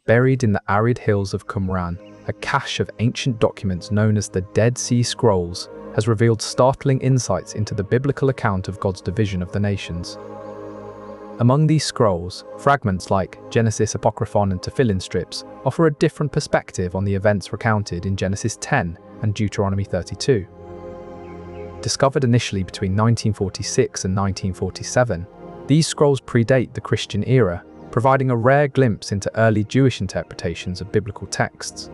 buried in the arid hills of Qumran, a cache of ancient documents known as the Dead Sea Scrolls has revealed startling insights into the biblical account of God's division of the nations. Among these scrolls, fragments like Genesis Apocryphon and Tefillin strips offer a different perspective on the events recounted in Genesis 10 and Deuteronomy 32. Discovered initially between 1946 and 1947, these scrolls predate the Christian era, providing a rare glimpse into early Jewish interpretations of biblical texts.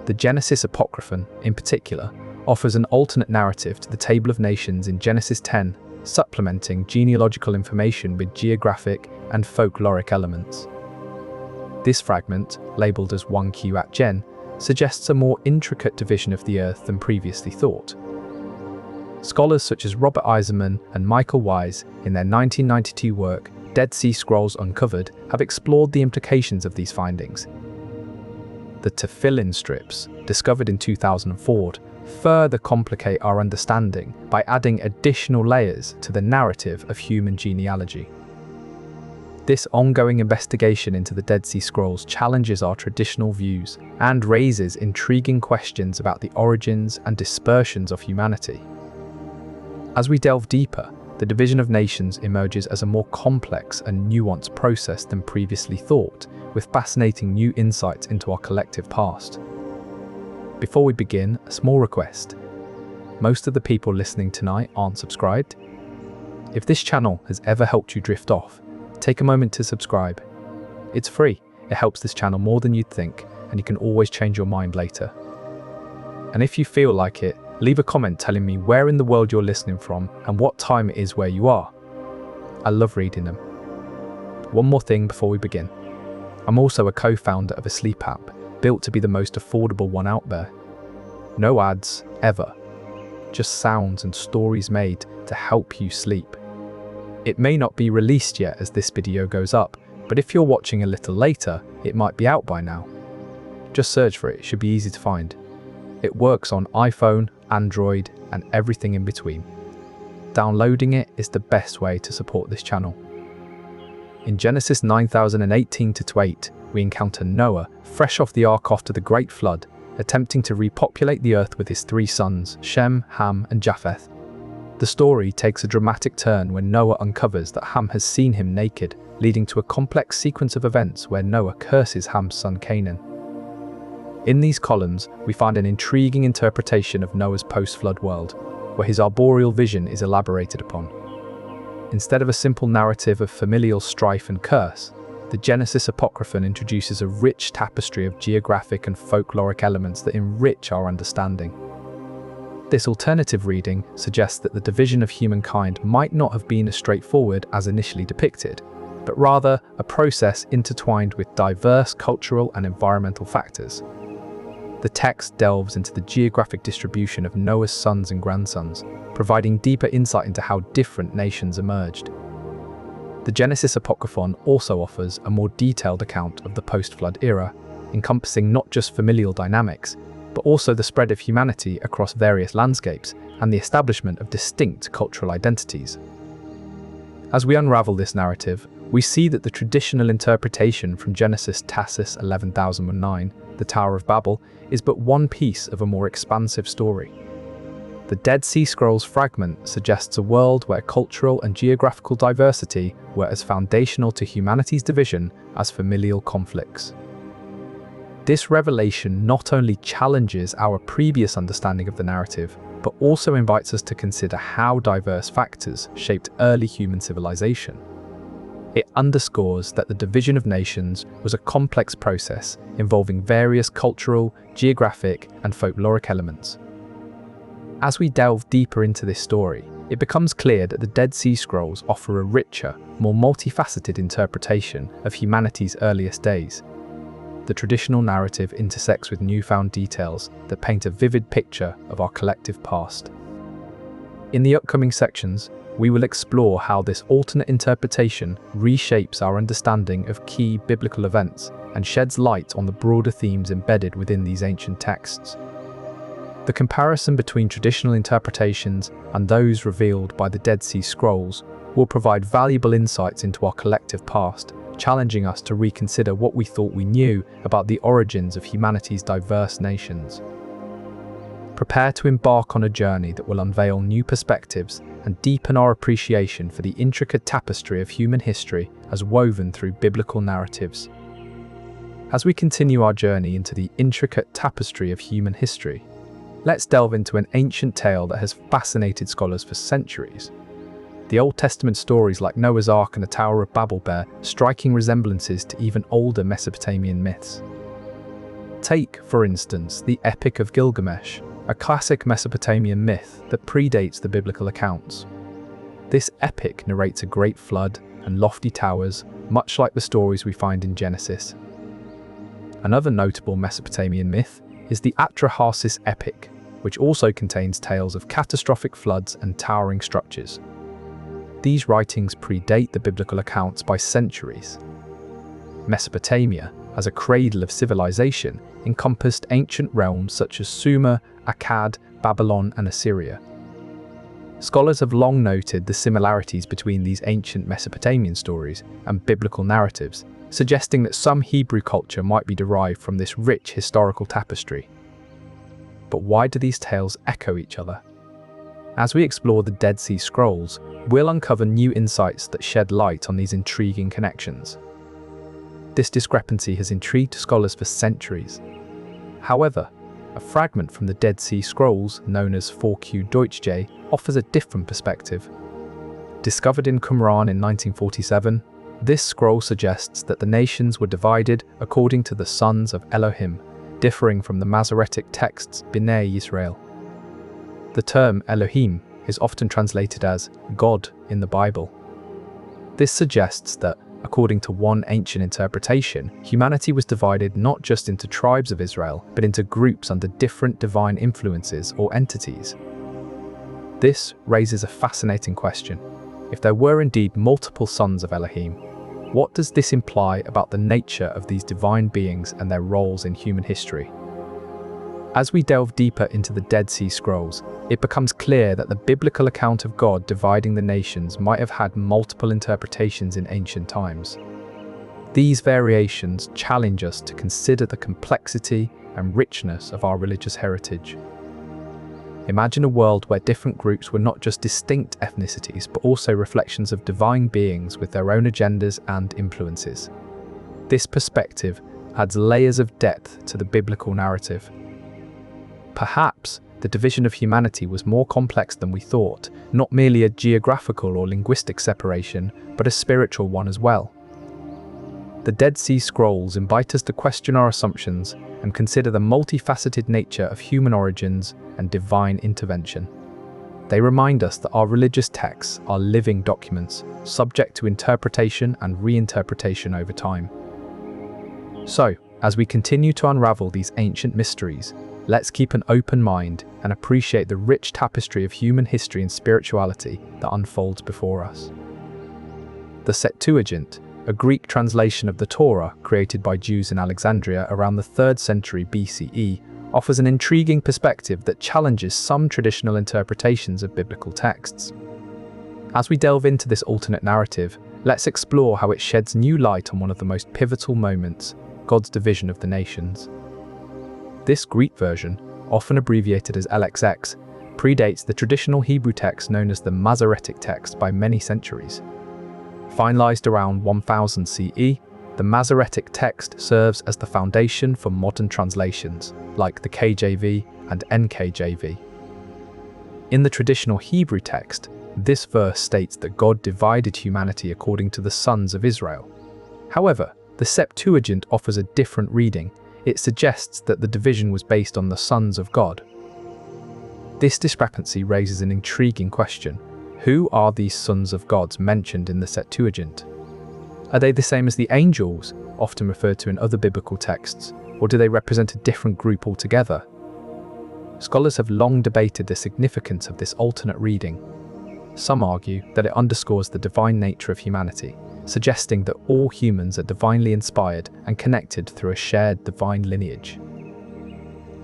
The Genesis Apocryphon, in particular, offers an alternate narrative to the Table of Nations in Genesis 10, supplementing genealogical information with geographic and folkloric elements. This fragment, labelled as 1Q at Gen, suggests a more intricate division of the earth than previously thought. Scholars such as Robert Eisenman and Michael Wise, in their 1992 work, Dead Sea Scrolls Uncovered, have explored the implications of these findings. The Tefillin strips, discovered in 2004, further complicate our understanding by adding additional layers to the narrative of human genealogy. This ongoing investigation into the Dead Sea Scrolls challenges our traditional views and raises intriguing questions about the origins and dispersions of humanity. As we delve deeper, the division of nations emerges as a more complex and nuanced process than previously thought, with fascinating new insights into our collective past. Before we begin, a small request. Most of the people listening tonight aren't subscribed. If this channel has ever helped you drift off, take a moment to subscribe. It's free, it helps this channel more than you'd think, and you can always change your mind later. And if you feel like it, leave a comment telling me where in the world you're listening from and what time it is where you are. I love reading them. One more thing before we begin. I'm also a co-founder of a sleep app, built to be the most affordable one out there. No ads, ever. Just sounds and stories made to help you sleep. It may not be released yet as this video goes up, but if you're watching a little later, it might be out by now. Just search for it, it should be easy to find. It works on iPhone, Android, and everything in between. Downloading it is the best way to support this channel. In Genesis 9018-8, we encounter Noah, fresh off the ark after the Great Flood, attempting to repopulate the earth with his 3 sons, Shem, Ham, and Japheth. The story takes a dramatic turn when Noah uncovers that Ham has seen him naked, leading to a complex sequence of events where Noah curses Ham's son Canaan. In these columns, we find an intriguing interpretation of Noah's post-flood world, where his arboreal vision is elaborated upon. Instead of a simple narrative of familial strife and curse, the Genesis Apocryphon introduces a rich tapestry of geographic and folkloric elements that enrich our understanding. This alternative reading suggests that the division of humankind might not have been as straightforward as initially depicted, but rather a process intertwined with diverse cultural and environmental factors. The text delves into the geographic distribution of Noah's sons and grandsons, providing deeper insight into how different nations emerged. The Genesis Apocryphon also offers a more detailed account of the post-flood era, encompassing not just familial dynamics, but also the spread of humanity across various landscapes and the establishment of distinct cultural identities. As we unravel this narrative, we see that the traditional interpretation from Genesis Tassis 11,009, the Tower of Babel, is but one piece of a more expansive story. The Dead Sea Scrolls fragment suggests a world where cultural and geographical diversity were as foundational to humanity's division as familial conflicts. This revelation not only challenges our previous understanding of the narrative, but also invites us to consider how diverse factors shaped early human civilization. It underscores that the division of nations was a complex process involving various cultural, geographic, and folkloric elements. As we delve deeper into this story, it becomes clear that the Dead Sea Scrolls offer a richer, more multifaceted interpretation of humanity's earliest days. The traditional narrative intersects with newfound details that paint a vivid picture of our collective past. In the upcoming sections, we will explore how this alternate interpretation reshapes our understanding of key biblical events and sheds light on the broader themes embedded within these ancient texts. The comparison between traditional interpretations and those revealed by the Dead Sea Scrolls will provide valuable insights into our collective past, challenging us to reconsider what we thought we knew about the origins of humanity's diverse nations. Prepare to embark on a journey that will unveil new perspectives and deepen our appreciation for the intricate tapestry of human history as woven through biblical narratives. As we continue our journey into the intricate tapestry of human history, let's delve into an ancient tale that has fascinated scholars for centuries. The Old Testament stories like Noah's Ark and the Tower of Babel bear striking resemblances to even older Mesopotamian myths. Take, for instance, the Epic of Gilgamesh, a classic Mesopotamian myth that predates the biblical accounts. This epic narrates a great flood and lofty towers, much like the stories we find in Genesis. Another notable Mesopotamian myth is the Atrahasis epic, which also contains tales of catastrophic floods and towering structures. These writings predate the biblical accounts by centuries. Mesopotamia, as a cradle of civilization, encompassed ancient realms such as Sumer, Akkad, Babylon, and Assyria. Scholars have long noted the similarities between these ancient Mesopotamian stories and biblical narratives, suggesting that some Hebrew culture might be derived from this rich historical tapestry. But why do these tales echo each other? As we explore the Dead Sea Scrolls, we'll uncover new insights that shed light on these intriguing connections. This discrepancy has intrigued scholars for centuries. However, a fragment from the Dead Sea Scrolls, known as 4Q Deutsche, offers a different perspective. Discovered in Qumran in 1947, this scroll suggests that the nations were divided according to the sons of Elohim, differing from the Masoretic texts B'nai Yisrael. The term Elohim is often translated as God in the Bible. This suggests that, according to one ancient interpretation, humanity was divided not just into tribes of Israel, but into groups under different divine influences or entities. This raises a fascinating question. If there were indeed multiple sons of Elohim, what does this imply about the nature of these divine beings and their roles in human history? As we delve deeper into the Dead Sea Scrolls, it becomes clear that the biblical account of God dividing the nations might have had multiple interpretations in ancient times. These variations challenge us to consider the complexity and richness of our religious heritage. Imagine a world where different groups were not just distinct ethnicities, but also reflections of divine beings with their own agendas and influences. This perspective adds layers of depth to the biblical narrative. Perhaps the division of humanity was more complex than we thought, not merely a geographical or linguistic separation, but a spiritual one as well. The Dead Sea Scrolls invite us to question our assumptions and consider the multifaceted nature of human origins and divine intervention. They remind us that our religious texts are living documents, subject to interpretation and reinterpretation over time. So, as we continue to unravel these ancient mysteries, let's keep an open mind and appreciate the rich tapestry of human history and spirituality that unfolds before us. The Septuagint, a Greek translation of the Torah created by Jews in Alexandria around the 3rd century BCE, offers an intriguing perspective that challenges some traditional interpretations of biblical texts. As we delve into this alternate narrative, let's explore how it sheds new light on one of the most pivotal moments, God's division of the nations. This Greek version, often abbreviated as LXX, predates the traditional Hebrew text known as the Masoretic text by many centuries. Finalized around 1000 CE, the Masoretic text serves as the foundation for modern translations, like the KJV and NKJV. In the traditional Hebrew text, this verse states that God divided humanity according to the sons of Israel. However, the Septuagint offers a different reading. It suggests that the division was based on the sons of God. This discrepancy raises an intriguing question. Who are these sons of God mentioned in the Septuagint? Are they the same as the angels, often referred to in other biblical texts, or do they represent a different group altogether? Scholars have long debated the significance of this alternate reading. Some argue that it underscores the divine nature of humanity, suggesting that all humans are divinely inspired and connected through a shared divine lineage.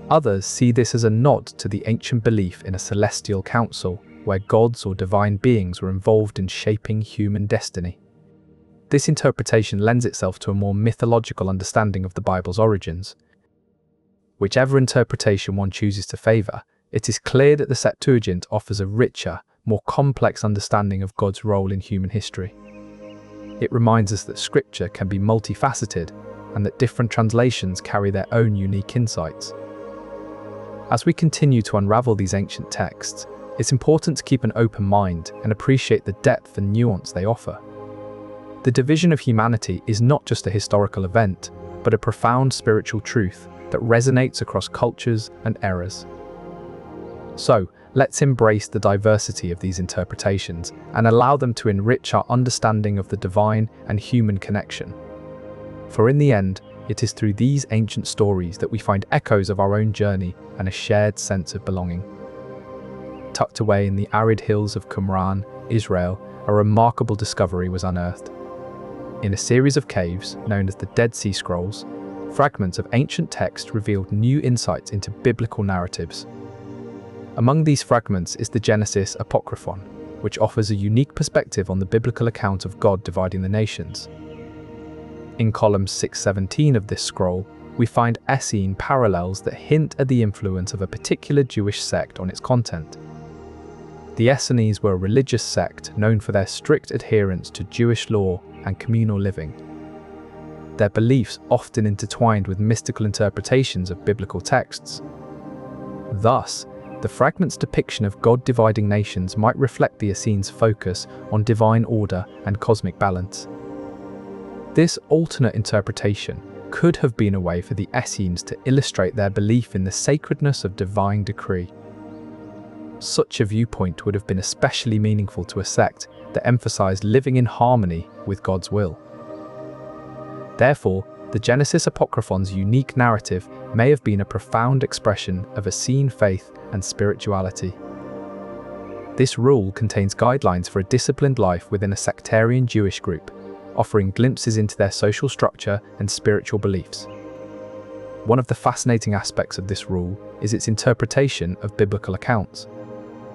Others see this as a nod to the ancient belief in a celestial council, where gods or divine beings were involved in shaping human destiny. This interpretation lends itself to a more mythological understanding of the Bible's origins. Whichever interpretation one chooses to favour, it is clear that the Septuagint offers a richer, more complex understanding of God's role in human history. It reminds us that Scripture can be multifaceted and that different translations carry their own unique insights. As we continue to unravel these ancient texts, it's important to keep an open mind and appreciate the depth and nuance they offer. The division of humanity is not just a historical event, but a profound spiritual truth that resonates across cultures and eras. So, let's embrace the diversity of these interpretations and allow them to enrich our understanding of the divine and human connection. For in the end, it is through these ancient stories that we find echoes of our own journey and a shared sense of belonging. Tucked away in the arid hills of Qumran, Israel, a remarkable discovery was unearthed. In a series of caves, known as the Dead Sea Scrolls, fragments of ancient text revealed new insights into biblical narratives. Among these fragments is the Genesis Apocryphon, which offers a unique perspective on the biblical account of God dividing the nations. In column 617 of this scroll, we find Essene parallels that hint at the influence of a particular Jewish sect on its content. The Essenes were a religious sect known for their strict adherence to Jewish law and communal living. Their beliefs often intertwined with mystical interpretations of biblical texts. Thus, the fragment's depiction of God dividing nations might reflect the Essenes' focus on divine order and cosmic balance. This alternate interpretation could have been a way for the Essenes to illustrate their belief in the sacredness of divine decree. Such a viewpoint would have been especially meaningful to a sect that emphasized living in harmony with God's will. Therefore, the Genesis Apocryphon's unique narrative may have been a profound expression of Essene faith and spirituality. This rule contains guidelines for a disciplined life within a sectarian Jewish group, offering glimpses into their social structure and spiritual beliefs. One of the fascinating aspects of this rule is its interpretation of biblical accounts.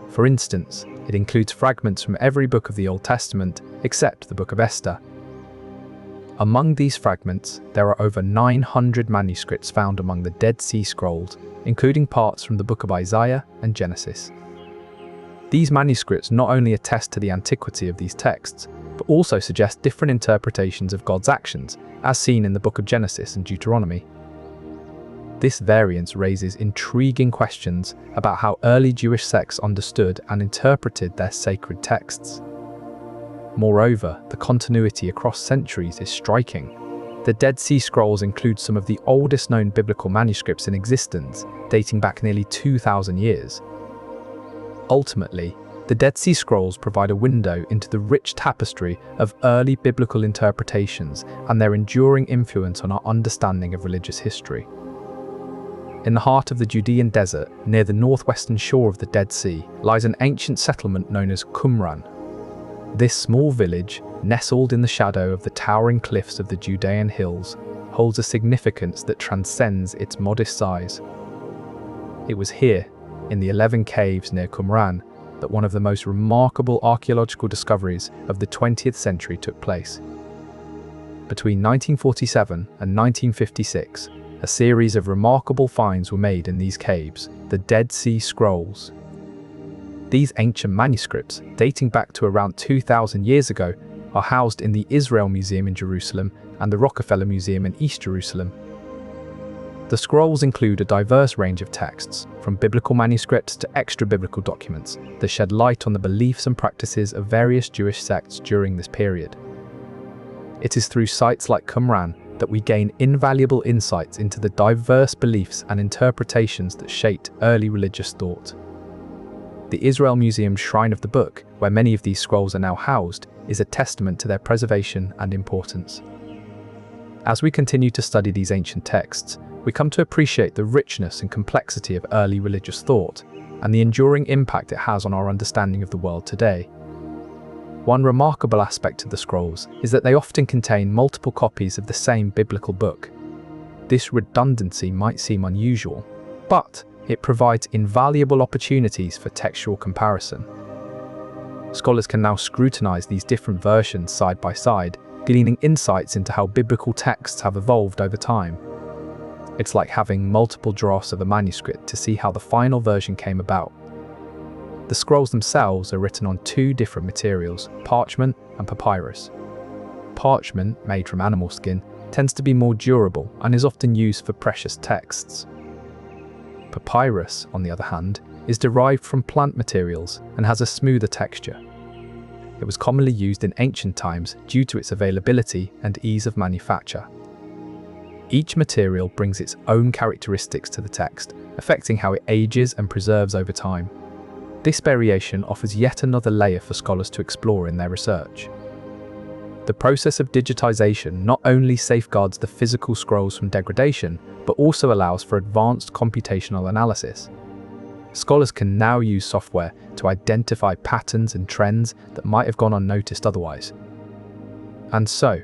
For instance, it includes fragments from every book of the Old Testament except the book of Esther. Among these fragments, there are over 900 manuscripts found among the Dead Sea Scrolls, including parts from the book of Isaiah and Genesis. These manuscripts not only attest to the antiquity of these texts, but also suggest different interpretations of God's actions, as seen in the book of Genesis and Deuteronomy. This variance raises intriguing questions about how early Jewish sects understood and interpreted their sacred texts. Moreover, the continuity across centuries is striking. The Dead Sea Scrolls include some of the oldest known biblical manuscripts in existence, dating back nearly 2,000 years. Ultimately, the Dead Sea Scrolls provide a window into the rich tapestry of early biblical interpretations and their enduring influence on our understanding of religious history. In the heart of the Judean desert, near the northwestern shore of the Dead Sea, lies an ancient settlement known as Qumran. This small village, nestled in the shadow of the towering cliffs of the Judean hills, holds a significance that transcends its modest size. It was here, in the 11 caves near Qumran, that one of the most remarkable archaeological discoveries of the 20th century took place. Between 1947 and 1956, a series of remarkable finds were made in these caves, the Dead Sea Scrolls. These ancient manuscripts, dating back to around 2,000 years ago, are housed in the Israel Museum in Jerusalem and the Rockefeller Museum in East Jerusalem. The scrolls include a diverse range of texts, from biblical manuscripts to extra-biblical documents, that shed light on the beliefs and practices of various Jewish sects during this period. It is through sites like Qumran that we gain invaluable insights into the diverse beliefs and interpretations that shaped early religious thought. The Israel Museum's Shrine of the Book, where many of these scrolls are now housed, is a testament to their preservation and importance. As we continue to study these ancient texts, we come to appreciate the richness and complexity of early religious thought, and the enduring impact it has on our understanding of the world today. One remarkable aspect of the scrolls is that they often contain multiple copies of the same biblical book. This redundancy might seem unusual, but it provides invaluable opportunities for textual comparison. Scholars can now scrutinize these different versions side by side, gleaning insights into how biblical texts have evolved over time. It's like having multiple drafts of a manuscript to see how the final version came about. The scrolls themselves are written on two different materials, parchment and papyrus. Parchment, made from animal skin, tends to be more durable and is often used for precious texts. Papyrus, on the other hand, is derived from plant materials and has a smoother texture. It was commonly used in ancient times due to its availability and ease of manufacture. Each material brings its own characteristics to the text, affecting how it ages and preserves over time. This variation offers yet another layer for scholars to explore in their research. The process of digitization not only safeguards the physical scrolls from degradation, but also allows for advanced computational analysis. Scholars can now use software to identify patterns and trends that might have gone unnoticed otherwise. And so,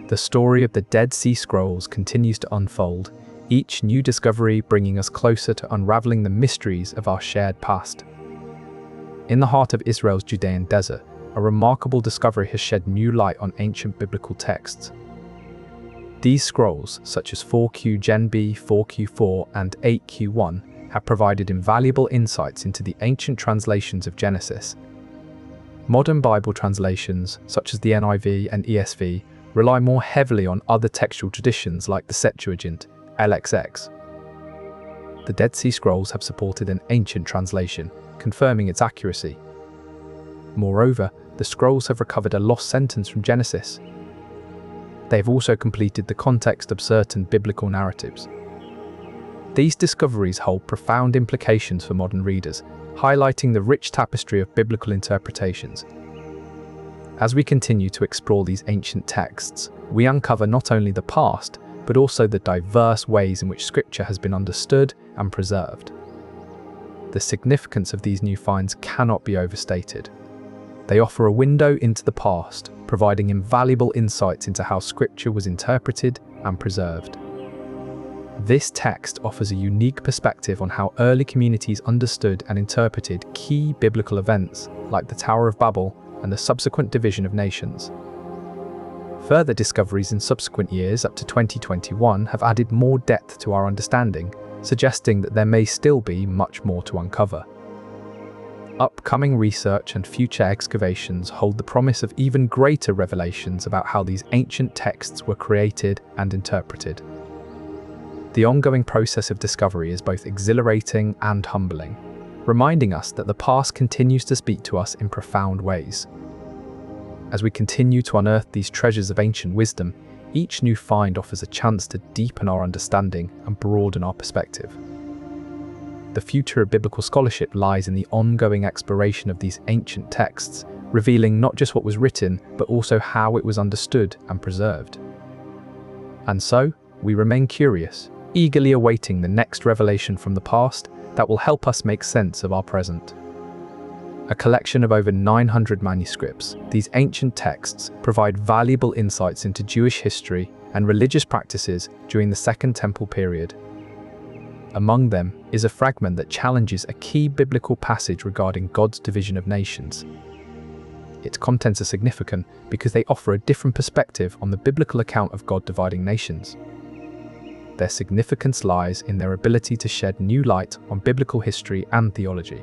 the story of the Dead Sea Scrolls continues to unfold, each new discovery bringing us closer to unraveling the mysteries of our shared past. In the heart of Israel's Judean desert, a remarkable discovery has shed new light on ancient biblical texts. These scrolls, such as 4Q Gen B, 4Q4, and 8Q1, have provided invaluable insights into the ancient translations of Genesis. Modern Bible translations, such as the NIV and ESV, rely more heavily on other textual traditions like the Septuagint, LXX. The Dead Sea Scrolls have supported an ancient translation, confirming its accuracy. Moreover, the scrolls have recovered a lost sentence from Genesis. They have also completed the context of certain biblical narratives. These discoveries hold profound implications for modern readers, highlighting the rich tapestry of biblical interpretations. As we continue to explore these ancient texts, we uncover not only the past, but also the diverse ways in which Scripture has been understood and preserved. The significance of these new finds cannot be overstated. They offer a window into the past, providing invaluable insights into how Scripture was interpreted and preserved. This text offers a unique perspective on how early communities understood and interpreted key biblical events like the Tower of Babel and the subsequent division of nations. Further discoveries in subsequent years up to 2021 have added more depth to our understanding, suggesting that there may still be much more to uncover. Upcoming research and future excavations hold the promise of even greater revelations about how these ancient texts were created and interpreted. The ongoing process of discovery is both exhilarating and humbling, reminding us that the past continues to speak to us in profound ways. As we continue to unearth these treasures of ancient wisdom, each new find offers a chance to deepen our understanding and broaden our perspective. The future of biblical scholarship lies in the ongoing exploration of these ancient texts, revealing not just what was written, but also how it was understood and preserved. And so, we remain curious, eagerly awaiting the next revelation from the past that will help us make sense of our present. A collection of over 900 manuscripts, these ancient texts provide valuable insights into Jewish history and religious practices during the Second Temple period. Among them is a fragment that challenges a key biblical passage regarding God's division of nations. Its contents are significant because they offer a different perspective on the biblical account of God dividing nations. Their significance lies in their ability to shed new light on biblical history and theology.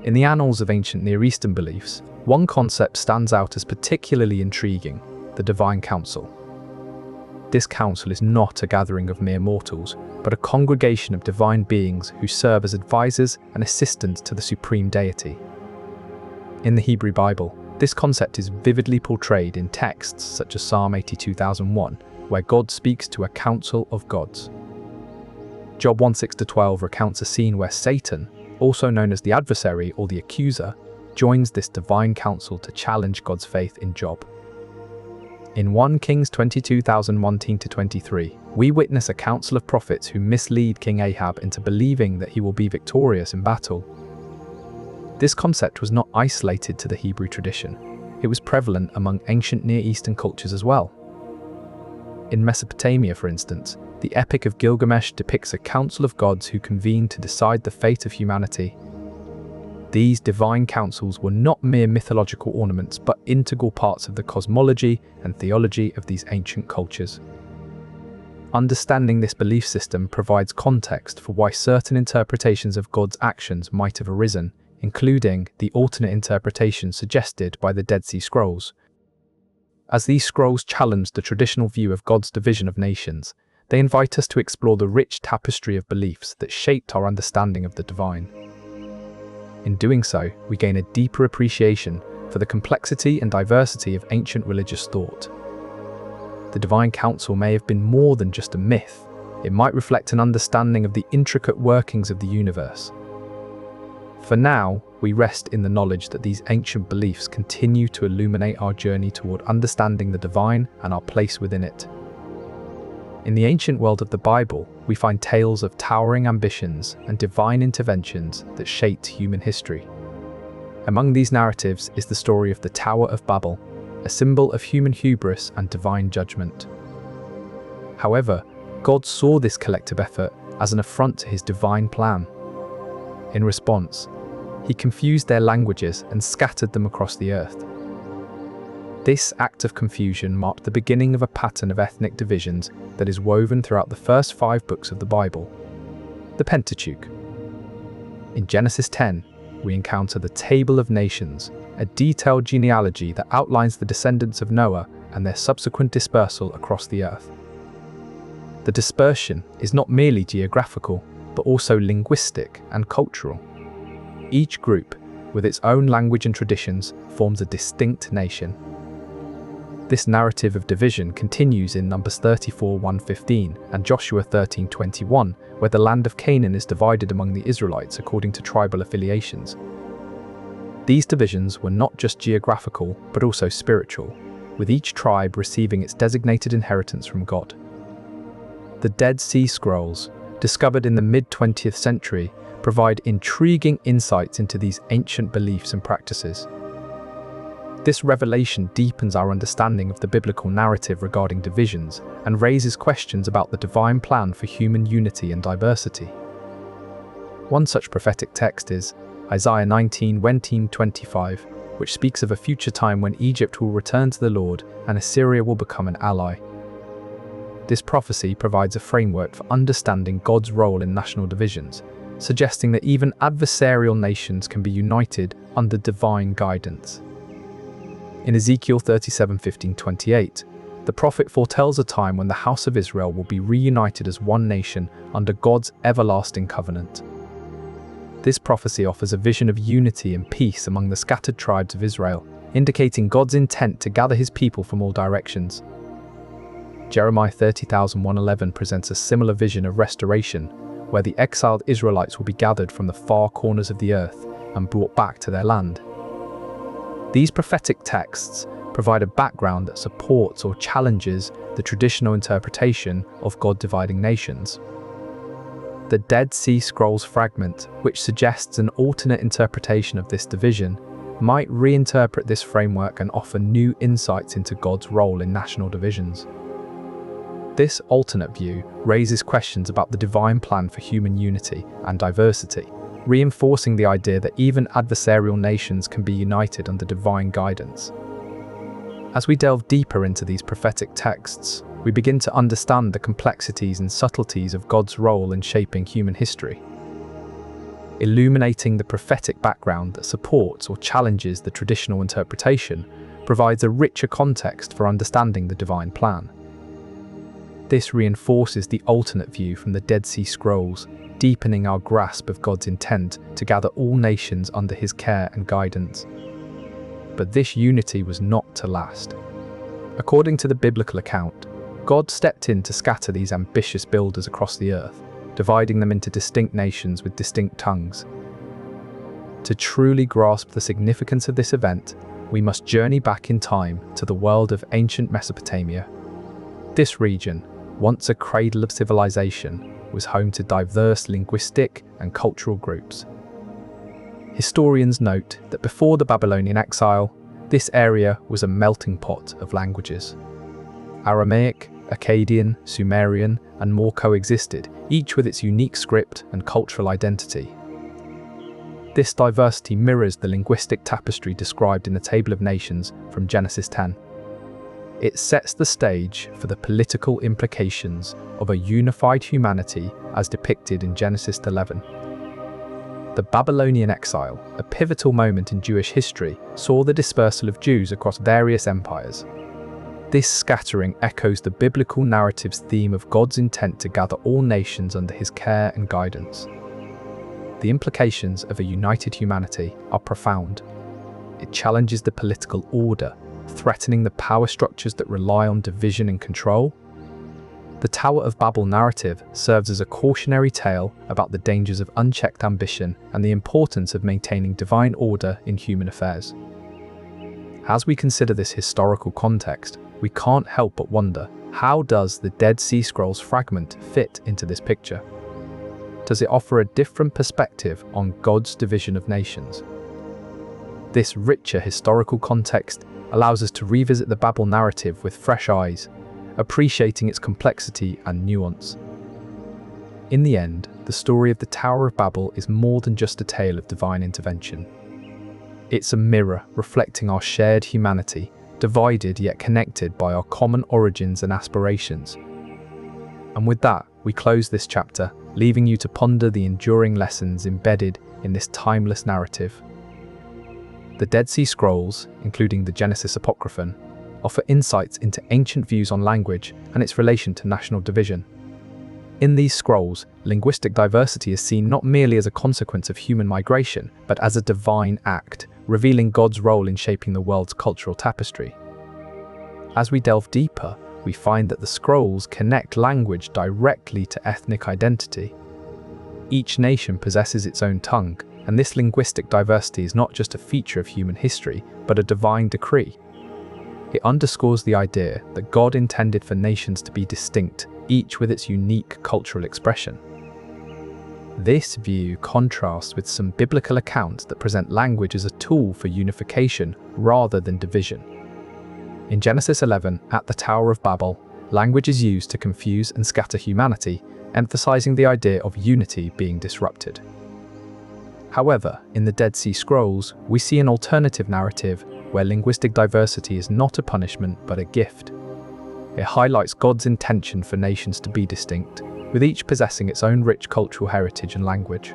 In the annals of ancient Near Eastern beliefs, one concept stands out as particularly intriguing: the Divine Council. This council is not a gathering of mere mortals, but a congregation of divine beings who serve as advisors and assistants to the supreme deity. In the Hebrew Bible, this concept is vividly portrayed in texts such as Psalm 82,001, where God speaks to a council of gods. Job 1:6-12 recounts a scene where Satan, also known as the adversary or the accuser, joins this divine council to challenge God's faith in Job. In 1 Kings 22,001-23, we witness a council of prophets who mislead King Ahab into believing that he will be victorious in battle. This concept was not isolated to the Hebrew tradition. It was prevalent among ancient Near Eastern cultures as well. In Mesopotamia, for instance, the Epic of Gilgamesh depicts a council of gods who convene to decide the fate of humanity. These divine councils were not mere mythological ornaments, but integral parts of the cosmology and theology of these ancient cultures. Understanding this belief system provides context for why certain interpretations of God's actions might have arisen, including the alternate interpretation suggested by the Dead Sea Scrolls. As these scrolls challenge the traditional view of God's division of nations, they invite us to explore the rich tapestry of beliefs that shaped our understanding of the divine. In doing so, we gain a deeper appreciation for the complexity and diversity of ancient religious thought. The divine council may have been more than just a myth. It might reflect an understanding of the intricate workings of the universe. For now, we rest in the knowledge that these ancient beliefs continue to illuminate our journey toward understanding the divine and our place within it. In the ancient world of the Bible, we find tales of towering ambitions and divine interventions that shaped human history. Among these narratives is the story of the Tower of Babel, a symbol of human hubris and divine judgment. However, God saw this collective effort as an affront to his divine plan. In response, he confused their languages and scattered them across the earth. This act of confusion marked the beginning of a pattern of ethnic divisions that is woven throughout the first 5 books of the Bible, the Pentateuch. In Genesis 10, we encounter the Table of Nations, a detailed genealogy that outlines the descendants of Noah and their subsequent dispersal across the earth. The dispersion is not merely geographical, but also linguistic and cultural. Each group, with its own language and traditions, forms a distinct nation. This narrative of division continues in Numbers 34:1-15 and Joshua 13:21, where the land of Canaan is divided among the Israelites according to tribal affiliations. These divisions were not just geographical, but also spiritual, with each tribe receiving its designated inheritance from God. The Dead Sea Scrolls, discovered in the mid-20th century, provide intriguing insights into these ancient beliefs and practices. This revelation deepens our understanding of the biblical narrative regarding divisions and raises questions about the divine plan for human unity and diversity. One such prophetic text is Isaiah 19:25, which speaks of a future time when Egypt will return to the Lord and Assyria will become an ally. This prophecy provides a framework for understanding God's role in national divisions, suggesting that even adversarial nations can be united under divine guidance. In Ezekiel 37:15-28, the prophet foretells a time when the house of Israel will be reunited as one nation under God's everlasting covenant. This prophecy offers a vision of unity and peace among the scattered tribes of Israel, indicating God's intent to gather his people from all directions. Jeremiah 30:111 presents a similar vision of restoration, where the exiled Israelites will be gathered from the far corners of the earth and brought back to their land. These prophetic texts provide a background that supports or challenges the traditional interpretation of God dividing nations. The Dead Sea Scrolls fragment, which suggests an alternate interpretation of this division, might reinterpret this framework and offer new insights into God's role in national divisions. This alternate view raises questions about the divine plan for human unity and diversity, reinforcing the idea that even adversarial nations can be united under divine guidance. As we delve deeper into these prophetic texts, we begin to understand the complexities and subtleties of God's role in shaping human history. Illuminating the prophetic background that supports or challenges the traditional interpretation provides a richer context for understanding the divine plan. This reinforces the alternate view from the Dead Sea Scrolls, deepening our grasp of God's intent to gather all nations under his care and guidance. But this unity was not to last. According to the biblical account, God stepped in to scatter these ambitious builders across the earth, dividing them into distinct nations with distinct tongues. To truly grasp the significance of this event, we must journey back in time to the world of ancient Mesopotamia. This region, once a cradle of civilization, was home to diverse linguistic and cultural groups. Historians note that before the Babylonian exile, this area was a melting pot of languages. Aramaic, Akkadian, Sumerian, and more coexisted, each with its unique script and cultural identity. This diversity mirrors the linguistic tapestry described in the Table of Nations from Genesis 10. It sets the stage for the political implications of a unified humanity as depicted in Genesis 11. The Babylonian exile, a pivotal moment in Jewish history, saw the dispersal of Jews across various empires. This scattering echoes the biblical narrative's theme of God's intent to gather all nations under his care and guidance. The implications of a united humanity are profound. It challenges the political order, threatening the power structures that rely on division and control. The Tower of Babel narrative serves as a cautionary tale about the dangers of unchecked ambition and the importance of maintaining divine order in human affairs. As we consider this historical context, we can't help but wonder, how does the Dead Sea Scrolls fragment fit into this picture? Does it offer a different perspective on God's division of nations? This richer historical context allows us to revisit the Babel narrative with fresh eyes, appreciating its complexity and nuance. In the end, the story of the Tower of Babel is more than just a tale of divine intervention. It's a mirror reflecting our shared humanity, divided yet connected by our common origins and aspirations. And with that, we close this chapter, leaving you to ponder the enduring lessons embedded in this timeless narrative. The Dead Sea Scrolls, including the Genesis Apocryphon, offer insights into ancient views on language and its relation to national division. In these scrolls, linguistic diversity is seen not merely as a consequence of human migration, but as a divine act, revealing God's role in shaping the world's cultural tapestry. As we delve deeper, we find that the scrolls connect language directly to ethnic identity. Each nation possesses its own tongue, and this linguistic diversity is not just a feature of human history, but a divine decree. It underscores the idea that God intended for nations to be distinct, each with its unique cultural expression. This view contrasts with some biblical accounts that present language as a tool for unification rather than division. In Genesis 11, at the Tower of Babel, language is used to confuse and scatter humanity, emphasizing the idea of unity being disrupted. However, in the Dead Sea Scrolls, we see an alternative narrative where linguistic diversity is not a punishment but a gift. It highlights God's intention for nations to be distinct, with each possessing its own rich cultural heritage and language.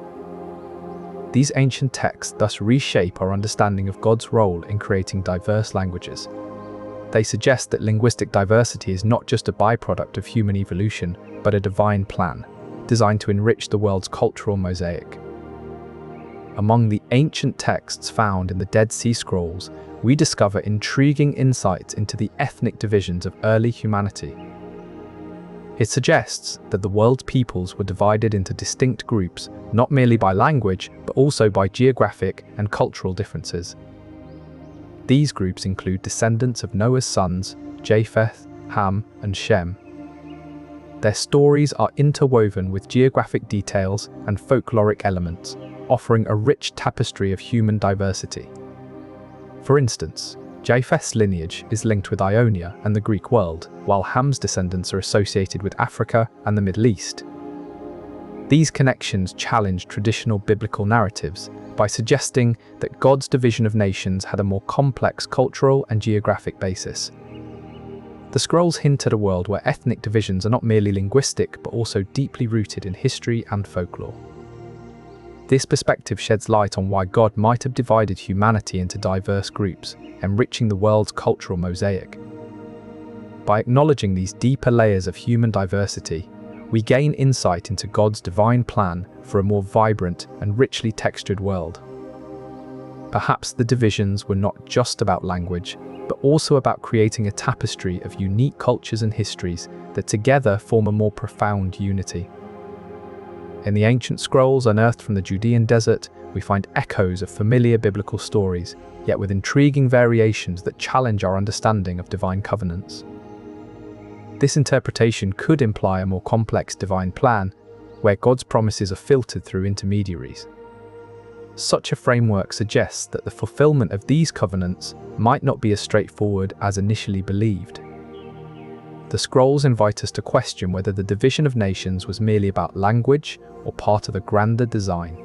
These ancient texts thus reshape our understanding of God's role in creating diverse languages. They suggest that linguistic diversity is not just a byproduct of human evolution, but a divine plan, designed to enrich the world's cultural mosaic. Among the ancient texts found in the Dead Sea Scrolls, we discover intriguing insights into the ethnic divisions of early humanity. It suggests that the world's peoples were divided into distinct groups, not merely by language, but also by geographic and cultural differences. These groups include descendants of Noah's sons, Japheth, Ham, and Shem. Their stories are interwoven with geographic details and folkloric elements, offering a rich tapestry of human diversity. For instance, Japheth's lineage is linked with Ionia and the Greek world, while Ham's descendants are associated with Africa and the Middle East. These connections challenge traditional biblical narratives by suggesting that God's division of nations had a more complex cultural and geographic basis. The scrolls hint at a world where ethnic divisions are not merely linguistic but also deeply rooted in history and folklore. This perspective sheds light on why God might have divided humanity into diverse groups, enriching the world's cultural mosaic. By acknowledging these deeper layers of human diversity, we gain insight into God's divine plan for a more vibrant and richly textured world. Perhaps the divisions were not just about language, but also about creating a tapestry of unique cultures and histories that together form a more profound unity. In the ancient scrolls unearthed from the Judean desert, we find echoes of familiar biblical stories, yet with intriguing variations that challenge our understanding of divine covenants. This interpretation could imply a more complex divine plan, where God's promises are filtered through intermediaries. Such a framework suggests that the fulfillment of these covenants might not be as straightforward as initially believed. The scrolls invite us to question whether the division of nations was merely about language or part of a grander design.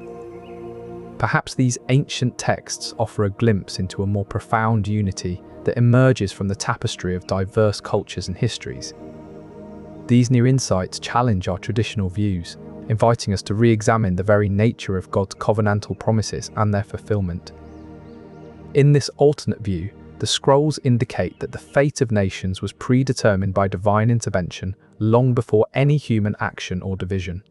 Perhaps these ancient texts offer a glimpse into a more profound unity that emerges from the tapestry of diverse cultures and histories. These new insights challenge our traditional views, inviting us to re-examine the very nature of God's covenantal promises and their fulfillment. In this alternate view, the scrolls indicate that the fate of nations was predetermined by divine intervention long before any human action or division.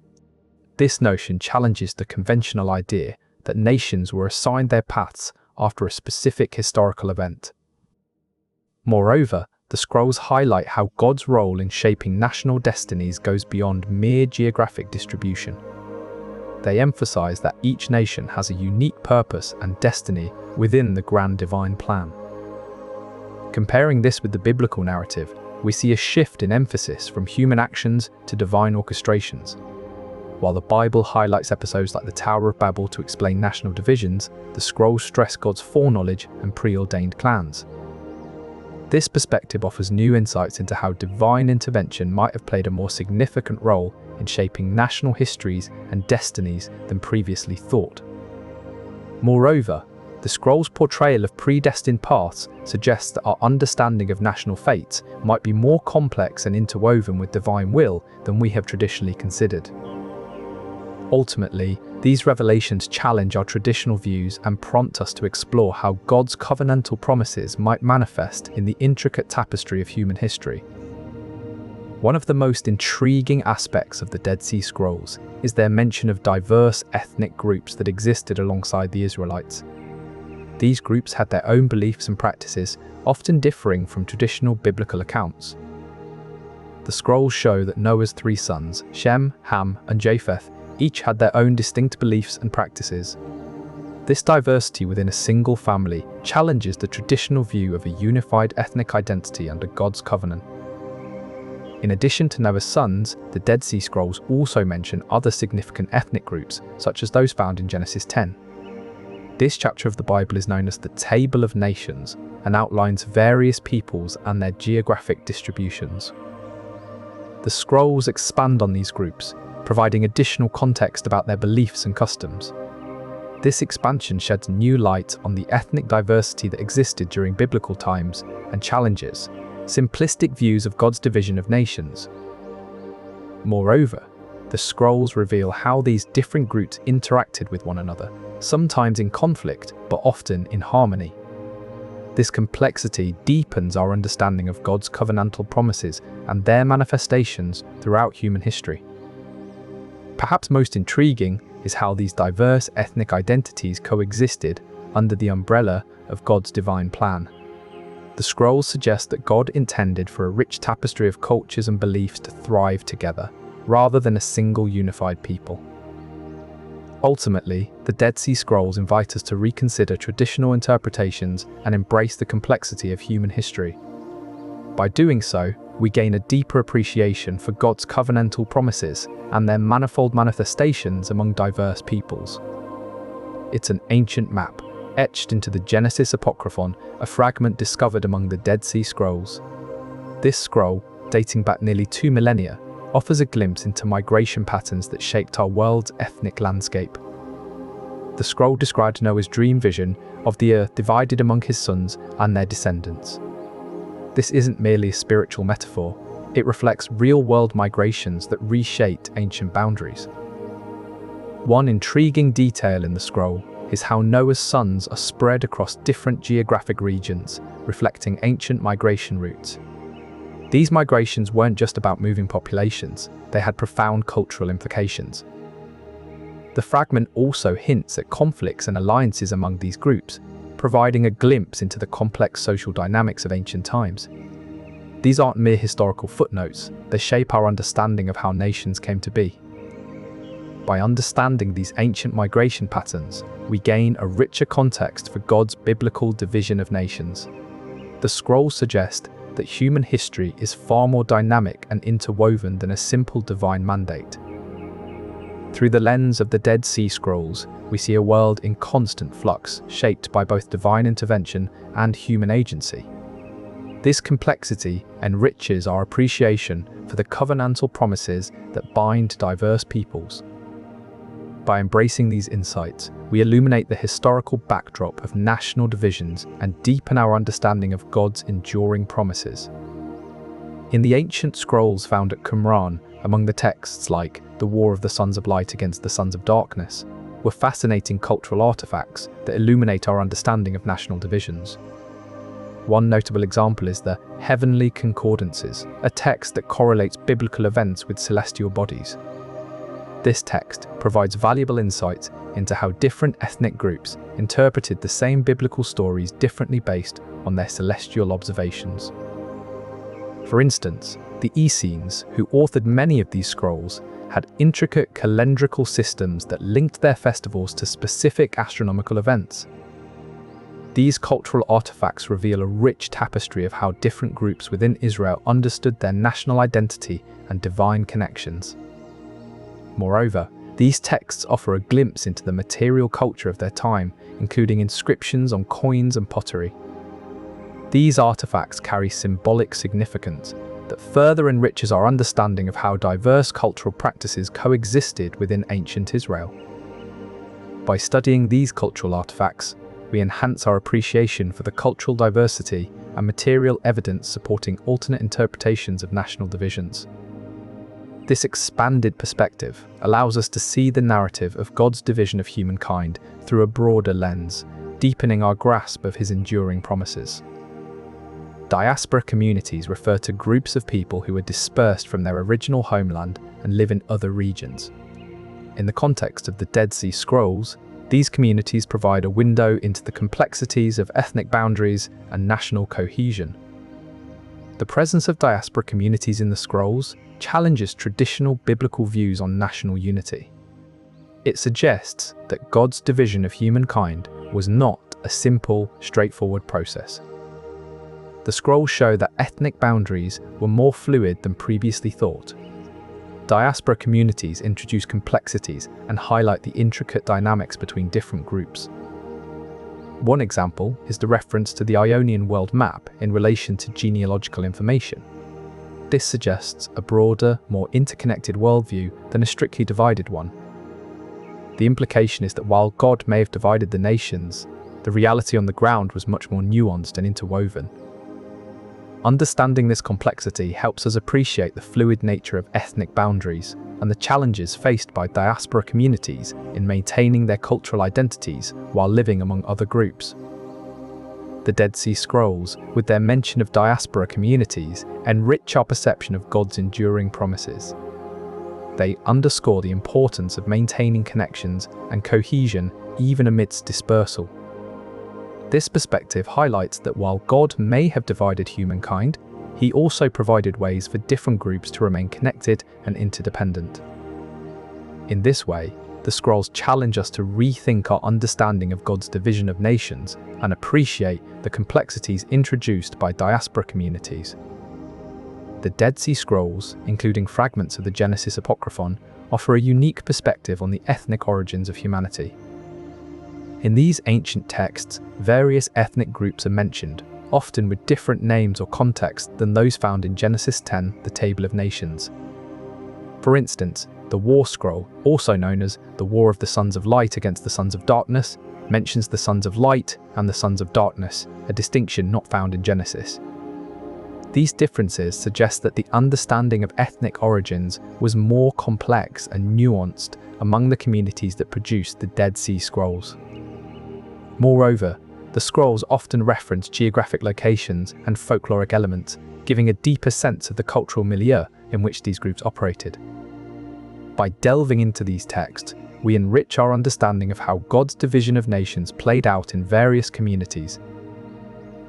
This notion challenges the conventional idea that nations were assigned their paths after a specific historical event. Moreover, the scrolls highlight how God's role in shaping national destinies goes beyond mere geographic distribution. They emphasize that each nation has a unique purpose and destiny within the grand divine plan. Comparing this with the biblical narrative, we see a shift in emphasis from human actions to divine orchestrations. While the Bible highlights episodes like the Tower of Babel to explain national divisions, the scrolls stress God's foreknowledge and preordained plans. This perspective offers new insights into how divine intervention might have played a more significant role in shaping national histories and destinies than previously thought. Moreover, the scroll's portrayal of predestined paths suggests that our understanding of national fates might be more complex and interwoven with divine will than we have traditionally considered. Ultimately, these revelations challenge our traditional views and prompt us to explore how God's covenantal promises might manifest in the intricate tapestry of human history. One of the most intriguing aspects of the Dead Sea Scrolls is their mention of diverse ethnic groups that existed alongside the Israelites. These groups had their own beliefs and practices, often differing from traditional biblical accounts. The scrolls show that Noah's 3 sons, Shem, Ham, and Japheth, each had their own distinct beliefs and practices. This diversity within a single family challenges the traditional view of a unified ethnic identity under God's covenant. In addition to Noah's sons, the Dead Sea Scrolls also mention other significant ethnic groups, such as those found in Genesis 10. This chapter of the Bible is known as the Table of Nations and outlines various peoples and their geographic distributions. The scrolls expand on these groups, providing additional context about their beliefs and customs. This expansion sheds new light on the ethnic diversity that existed during biblical times and challenges simplistic views of God's division of nations. Moreover, the scrolls reveal how these different groups interacted with one another, sometimes in conflict, but often in harmony. This complexity deepens our understanding of God's covenantal promises and their manifestations throughout human history. Perhaps most intriguing is how these diverse ethnic identities coexisted under the umbrella of God's divine plan. The scrolls suggest that God intended for a rich tapestry of cultures and beliefs to thrive together, rather than a single unified people. Ultimately, the Dead Sea Scrolls invite us to reconsider traditional interpretations and embrace the complexity of human history. By doing so, we gain a deeper appreciation for God's covenantal promises and their manifold manifestations among diverse peoples. It's an ancient map, etched into the Genesis Apocryphon, a fragment discovered among the Dead Sea Scrolls. This scroll, dating back nearly 2 millennia, offers a glimpse into migration patterns that shaped our world's ethnic landscape. The scroll described Noah's dream vision of the earth divided among his sons and their descendants. This isn't merely a spiritual metaphor, it reflects real-world migrations that reshaped ancient boundaries. One intriguing detail in the scroll is how Noah's sons are spread across different geographic regions, reflecting ancient migration routes. These migrations weren't just about moving populations, they had profound cultural implications. The fragment also hints at conflicts and alliances among these groups, providing a glimpse into the complex social dynamics of ancient times. These aren't mere historical footnotes, they shape our understanding of how nations came to be. By understanding these ancient migration patterns, we gain a richer context for God's biblical division of nations. The scrolls suggest that human history is far more dynamic and interwoven than a simple divine mandate. Through the lens of the Dead Sea Scrolls, we see a world in constant flux, shaped by both divine intervention and human agency. This complexity enriches our appreciation for the covenantal promises that bind diverse peoples. By embracing these insights, we illuminate the historical backdrop of national divisions and deepen our understanding of God's enduring promises. In the ancient scrolls found at Qumran, among the texts like the War of the Sons of Light against the Sons of Darkness, were fascinating cultural artifacts that illuminate our understanding of national divisions. One notable example is the Heavenly Concordances, a text that correlates biblical events with celestial bodies. This text provides valuable insights into how different ethnic groups interpreted the same biblical stories differently based on their celestial observations. For instance, the Essenes, who authored many of these scrolls, had intricate calendrical systems that linked their festivals to specific astronomical events. These cultural artifacts reveal a rich tapestry of how different groups within Israel understood their national identity and divine connections. Moreover, these texts offer a glimpse into the material culture of their time, including inscriptions on coins and pottery. These artifacts carry symbolic significance that further enriches our understanding of how diverse cultural practices coexisted within ancient Israel. By studying these cultural artifacts, we enhance our appreciation for the cultural diversity and material evidence supporting alternate interpretations of national divisions. This expanded perspective allows us to see the narrative of God's division of humankind through a broader lens, deepening our grasp of His enduring promises. Diaspora communities refer to groups of people who are dispersed from their original homeland and live in other regions. In the context of the Dead Sea Scrolls, these communities provide a window into the complexities of ethnic boundaries and national cohesion. The presence of diaspora communities in the scrolls challenges traditional biblical views on national unity. It suggests that God's division of humankind was not a simple, straightforward process. The scrolls show that ethnic boundaries were more fluid than previously thought. Diaspora communities introduce complexities and highlight the intricate dynamics between different groups. One example is the reference to the Ionian world map in relation to genealogical information. This suggests a broader, more interconnected worldview than a strictly divided one. The implication is that while God may have divided the nations, the reality on the ground was much more nuanced and interwoven. Understanding this complexity helps us appreciate the fluid nature of ethnic boundaries and the challenges faced by diaspora communities in maintaining their cultural identities while living among other groups. The Dead Sea Scrolls, with their mention of diaspora communities, enrich our perception of God's enduring promises. They underscore the importance of maintaining connections and cohesion even amidst dispersal. This perspective highlights that while God may have divided humankind, He also provided ways for different groups to remain connected and interdependent. In this way, the scrolls challenge us to rethink our understanding of God's division of nations and appreciate the complexities introduced by diaspora communities. The Dead Sea Scrolls, including fragments of the Genesis Apocryphon, offer a unique perspective on the ethnic origins of humanity. In these ancient texts, various ethnic groups are mentioned, often with different names or contexts than those found in Genesis 10, the Table of Nations. For instance, the War Scroll, also known as the War of the Sons of Light against the Sons of Darkness, mentions the Sons of Light and the Sons of Darkness, a distinction not found in Genesis. These differences suggest that the understanding of ethnic origins was more complex and nuanced among the communities that produced the Dead Sea Scrolls. Moreover, the scrolls often reference geographic locations and folkloric elements, giving a deeper sense of the cultural milieu in which these groups operated. By delving into these texts, we enrich our understanding of how God's division of nations played out in various communities.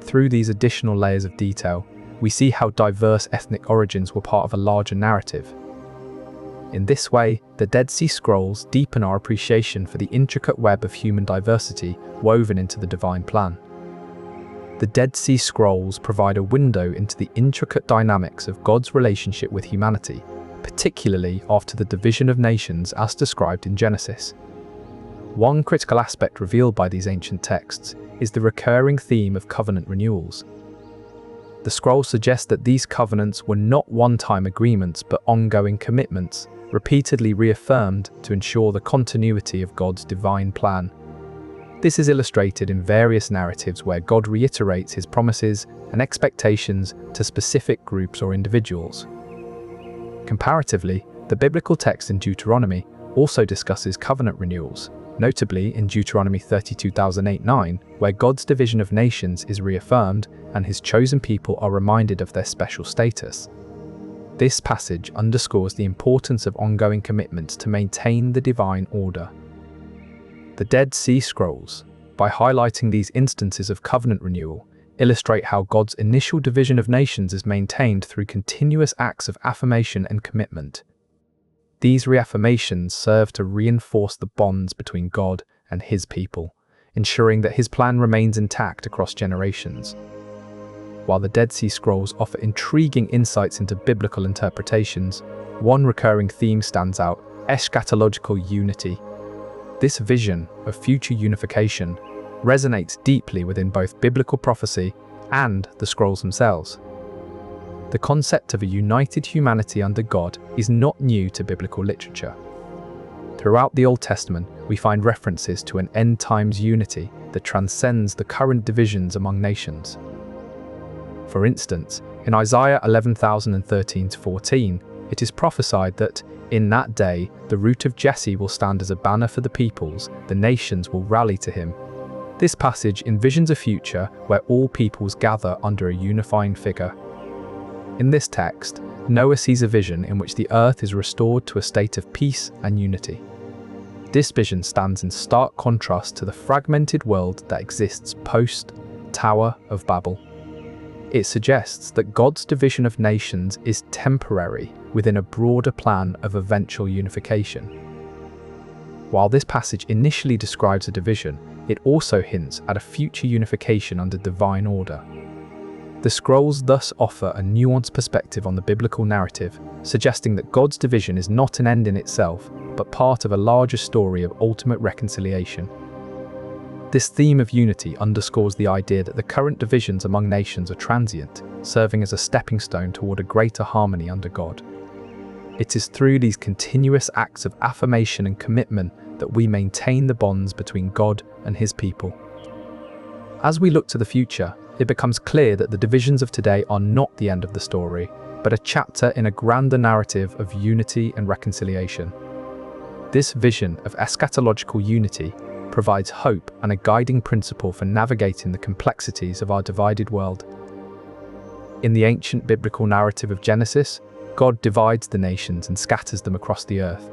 Through these additional layers of detail, we see how diverse ethnic origins were part of a larger narrative. In this way, the Dead Sea Scrolls deepen our appreciation for the intricate web of human diversity woven into the divine plan. The Dead Sea Scrolls provide a window into the intricate dynamics of God's relationship with humanity, particularly after the division of nations as described in Genesis. One critical aspect revealed by these ancient texts is the recurring theme of covenant renewals. The scrolls suggest that these covenants were not one-time agreements but ongoing commitments, repeatedly reaffirmed to ensure the continuity of God's divine plan. This is illustrated in various narratives where God reiterates his promises and expectations to specific groups or individuals. Comparatively, the biblical text in Deuteronomy also discusses covenant renewals, notably in Deuteronomy 32:8-9, where God's division of nations is reaffirmed and his chosen people are reminded of their special status. This passage underscores the importance of ongoing commitments to maintain the divine order. The Dead Sea Scrolls, by highlighting these instances of covenant renewal, illustrate how God's initial division of nations is maintained through continuous acts of affirmation and commitment. These reaffirmations serve to reinforce the bonds between God and his people, ensuring that his plan remains intact across generations. While the Dead Sea Scrolls offer intriguing insights into biblical interpretations, one recurring theme stands out: eschatological unity. This vision of future unification resonates deeply within both biblical prophecy and the scrolls themselves. The concept of a united humanity under God is not new to biblical literature. Throughout the Old Testament, we find references to an end-times unity that transcends the current divisions among nations. For instance, in Isaiah 11:13-14, it is prophesied that, in that day, the root of Jesse will stand as a banner for the peoples, the nations will rally to him. This passage envisions a future where all peoples gather under a unifying figure. In this text, Noah sees a vision in which the earth is restored to a state of peace and unity. This vision stands in stark contrast to the fragmented world that exists post-Tower of Babel. It suggests that God's division of nations is temporary within a broader plan of eventual unification. While this passage initially describes a division, it also hints at a future unification under divine order. The scrolls thus offer a nuanced perspective on the biblical narrative, suggesting that God's division is not an end in itself, but part of a larger story of ultimate reconciliation. This theme of unity underscores the idea that the current divisions among nations are transient, serving as a stepping stone toward a greater harmony under God. It is through these continuous acts of affirmation and commitment that we maintain the bonds between God and his people. As we look to the future, it becomes clear that the divisions of today are not the end of the story, but a chapter in a grander narrative of unity and reconciliation. This vision of eschatological unity provides hope and a guiding principle for navigating the complexities of our divided world. In the ancient biblical narrative of Genesis, God divides the nations and scatters them across the earth.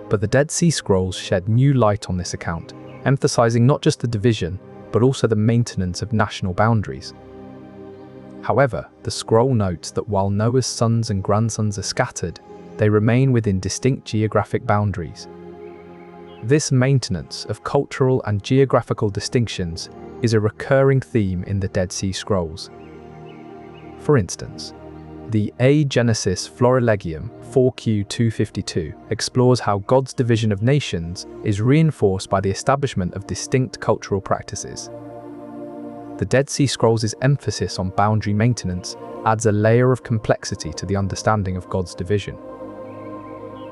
But the Dead Sea Scrolls shed new light on this account, emphasizing not just the division, but also the maintenance of national boundaries. However, the scroll notes that while Noah's sons and grandsons are scattered, they remain within distinct geographic boundaries. This maintenance of cultural and geographical distinctions is a recurring theme in the Dead Sea Scrolls. For instance, the A Genesis Florilegium 4Q252 explores how God's division of nations is reinforced by the establishment of distinct cultural practices. The Dead Sea Scrolls' emphasis on boundary maintenance adds a layer of complexity to the understanding of God's division.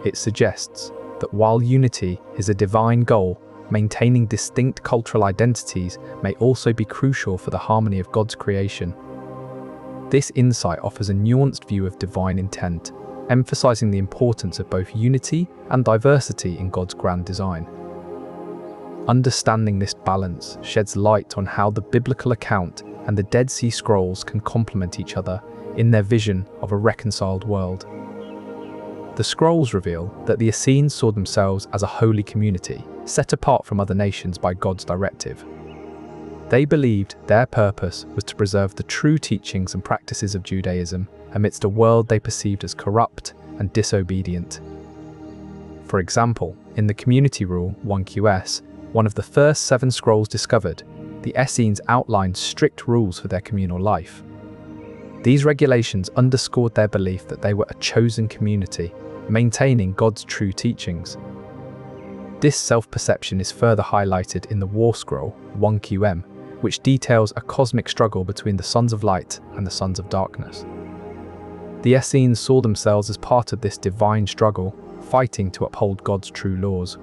It suggests that while unity is a divine goal, maintaining distinct cultural identities may also be crucial for the harmony of God's creation. This insight offers a nuanced view of divine intent, emphasizing the importance of both unity and diversity in God's grand design. Understanding this balance sheds light on how the biblical account and the Dead Sea Scrolls can complement each other in their vision of a reconciled world. The scrolls reveal that the Essenes saw themselves as a holy community, set apart from other nations by God's directive. They believed their purpose was to preserve the true teachings and practices of Judaism amidst a world they perceived as corrupt and disobedient. For example, in the Community Rule 1QS, one of the first 7 scrolls discovered, the Essenes outlined strict rules for their communal life. These regulations underscored their belief that they were a chosen community, maintaining God's true teachings. This self-perception is further highlighted in the War Scroll 1QM, which details a cosmic struggle between the sons of light and the sons of darkness. The Essenes saw themselves as part of this divine struggle, fighting to uphold God's true laws.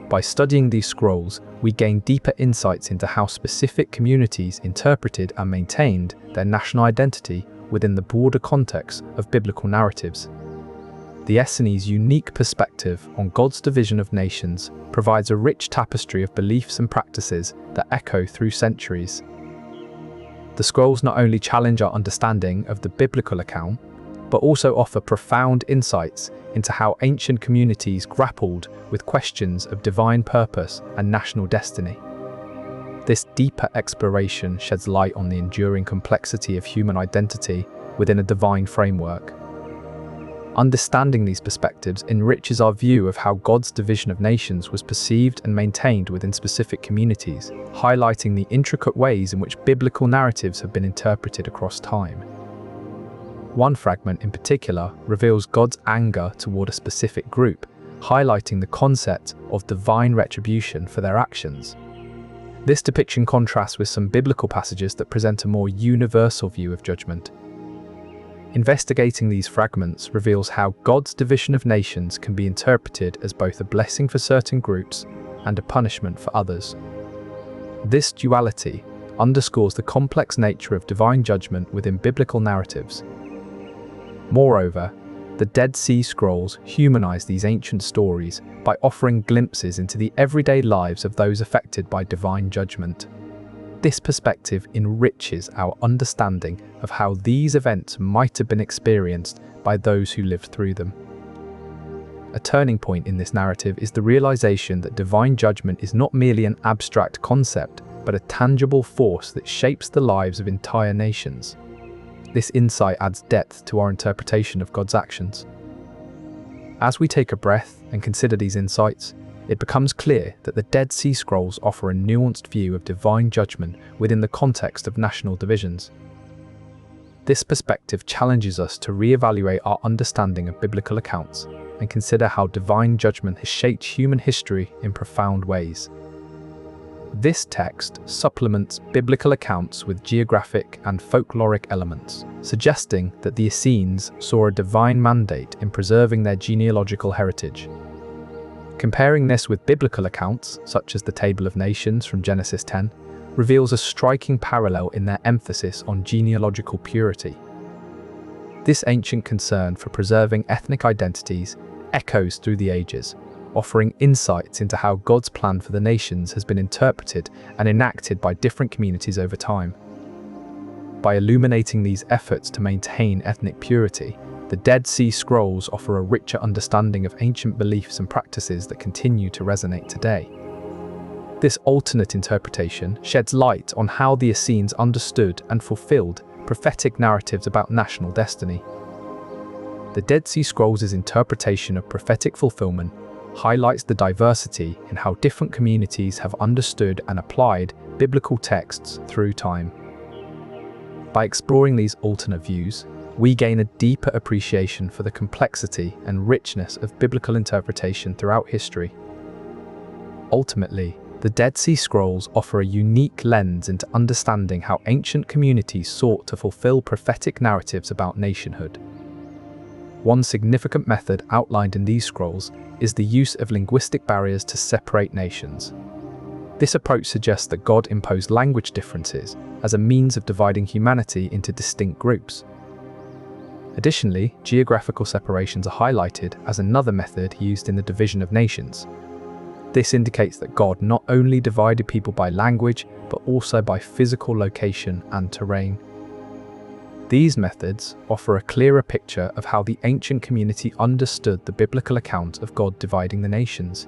By studying these scrolls, we gain deeper insights into how specific communities interpreted and maintained their national identity within the broader context of biblical narratives. The Essenes' unique perspective on God's division of nations provides a rich tapestry of beliefs and practices that echo through centuries. The scrolls not only challenge our understanding of the biblical account, but also offer profound insights into how ancient communities grappled with questions of divine purpose and national destiny. This deeper exploration sheds light on the enduring complexity of human identity within a divine framework. Understanding these perspectives enriches our view of how God's division of nations was perceived and maintained within specific communities, highlighting the intricate ways in which biblical narratives have been interpreted across time. One fragment in particular reveals God's anger toward a specific group, highlighting the concept of divine retribution for their actions. This depiction contrasts with some biblical passages that present a more universal view of judgment. Investigating these fragments reveals how God's division of nations can be interpreted as both a blessing for certain groups and a punishment for others. This duality underscores the complex nature of divine judgment within biblical narratives. Moreover, the Dead Sea Scrolls humanize these ancient stories by offering glimpses into the everyday lives of those affected by divine judgment. This perspective enriches our understanding of how these events might have been experienced by those who lived through them. A turning point in this narrative is the realization that divine judgment is not merely an abstract concept, but a tangible force that shapes the lives of entire nations. This insight adds depth to our interpretation of God's actions. As we take a breath and consider these insights, it becomes clear that the Dead Sea Scrolls offer a nuanced view of divine judgment within the context of national divisions. This perspective challenges us to reevaluate our understanding of biblical accounts and consider how divine judgment has shaped human history in profound ways. This text supplements biblical accounts with geographic and folkloric elements, suggesting that the Essenes saw a divine mandate in preserving their genealogical heritage. Comparing this with biblical accounts, such as the Table of Nations from Genesis 10, reveals a striking parallel in their emphasis on genealogical purity. This ancient concern for preserving ethnic identities echoes through the ages, offering insights into how God's plan for the nations has been interpreted and enacted by different communities over time. By illuminating these efforts to maintain ethnic purity, the Dead Sea Scrolls offer a richer understanding of ancient beliefs and practices that continue to resonate today. This alternate interpretation sheds light on how the Essenes understood and fulfilled prophetic narratives about national destiny. The Dead Sea Scrolls' interpretation of prophetic fulfillment highlights the diversity in how different communities have understood and applied biblical texts through time. By exploring these alternate views, we gain a deeper appreciation for the complexity and richness of biblical interpretation throughout history. Ultimately, the Dead Sea Scrolls offer a unique lens into understanding how ancient communities sought to fulfill prophetic narratives about nationhood. One significant method outlined in these scrolls is the use of linguistic barriers to separate nations. This approach suggests that God imposed language differences as a means of dividing humanity into distinct groups. Additionally, geographical separations are highlighted as another method used in the division of nations. This indicates that God not only divided people by language, but also by physical location and terrain. These methods offer a clearer picture of how the ancient community understood the biblical account of God dividing the nations.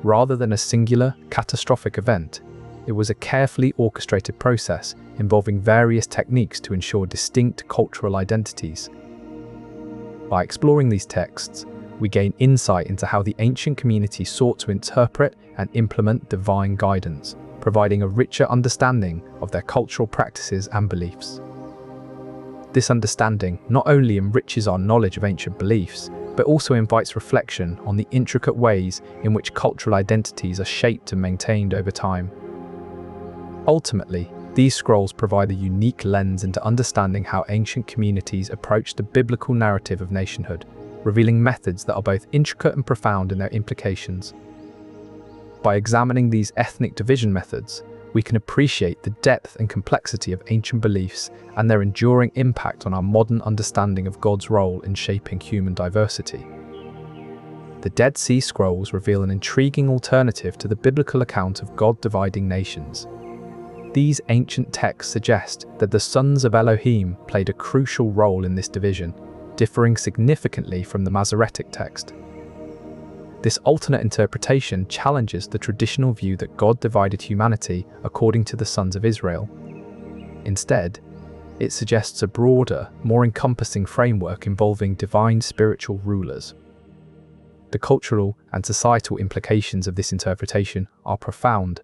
Rather than a singular, catastrophic event, it was a carefully orchestrated process involving various techniques to ensure distinct cultural identities. By exploring these texts, we gain insight into how the ancient community sought to interpret and implement divine guidance, providing a richer understanding of their cultural practices and beliefs. This understanding not only enriches our knowledge of ancient beliefs, but also invites reflection on the intricate ways in which cultural identities are shaped and maintained over time. Ultimately, these scrolls provide a unique lens into understanding how ancient communities approached the biblical narrative of nationhood, revealing methods that are both intricate and profound in their implications. By examining these ethnic division methods, we can appreciate the depth and complexity of ancient beliefs and their enduring impact on our modern understanding of God's role in shaping human diversity. The Dead Sea Scrolls reveal an intriguing alternative to the biblical account of God dividing nations. These ancient texts suggest that the sons of Elohim played a crucial role in this division, differing significantly from the Masoretic text. This alternate interpretation challenges the traditional view that God divided humanity according to the sons of Israel. Instead, it suggests a broader, more encompassing framework involving divine spiritual rulers. The cultural and societal implications of this interpretation are profound.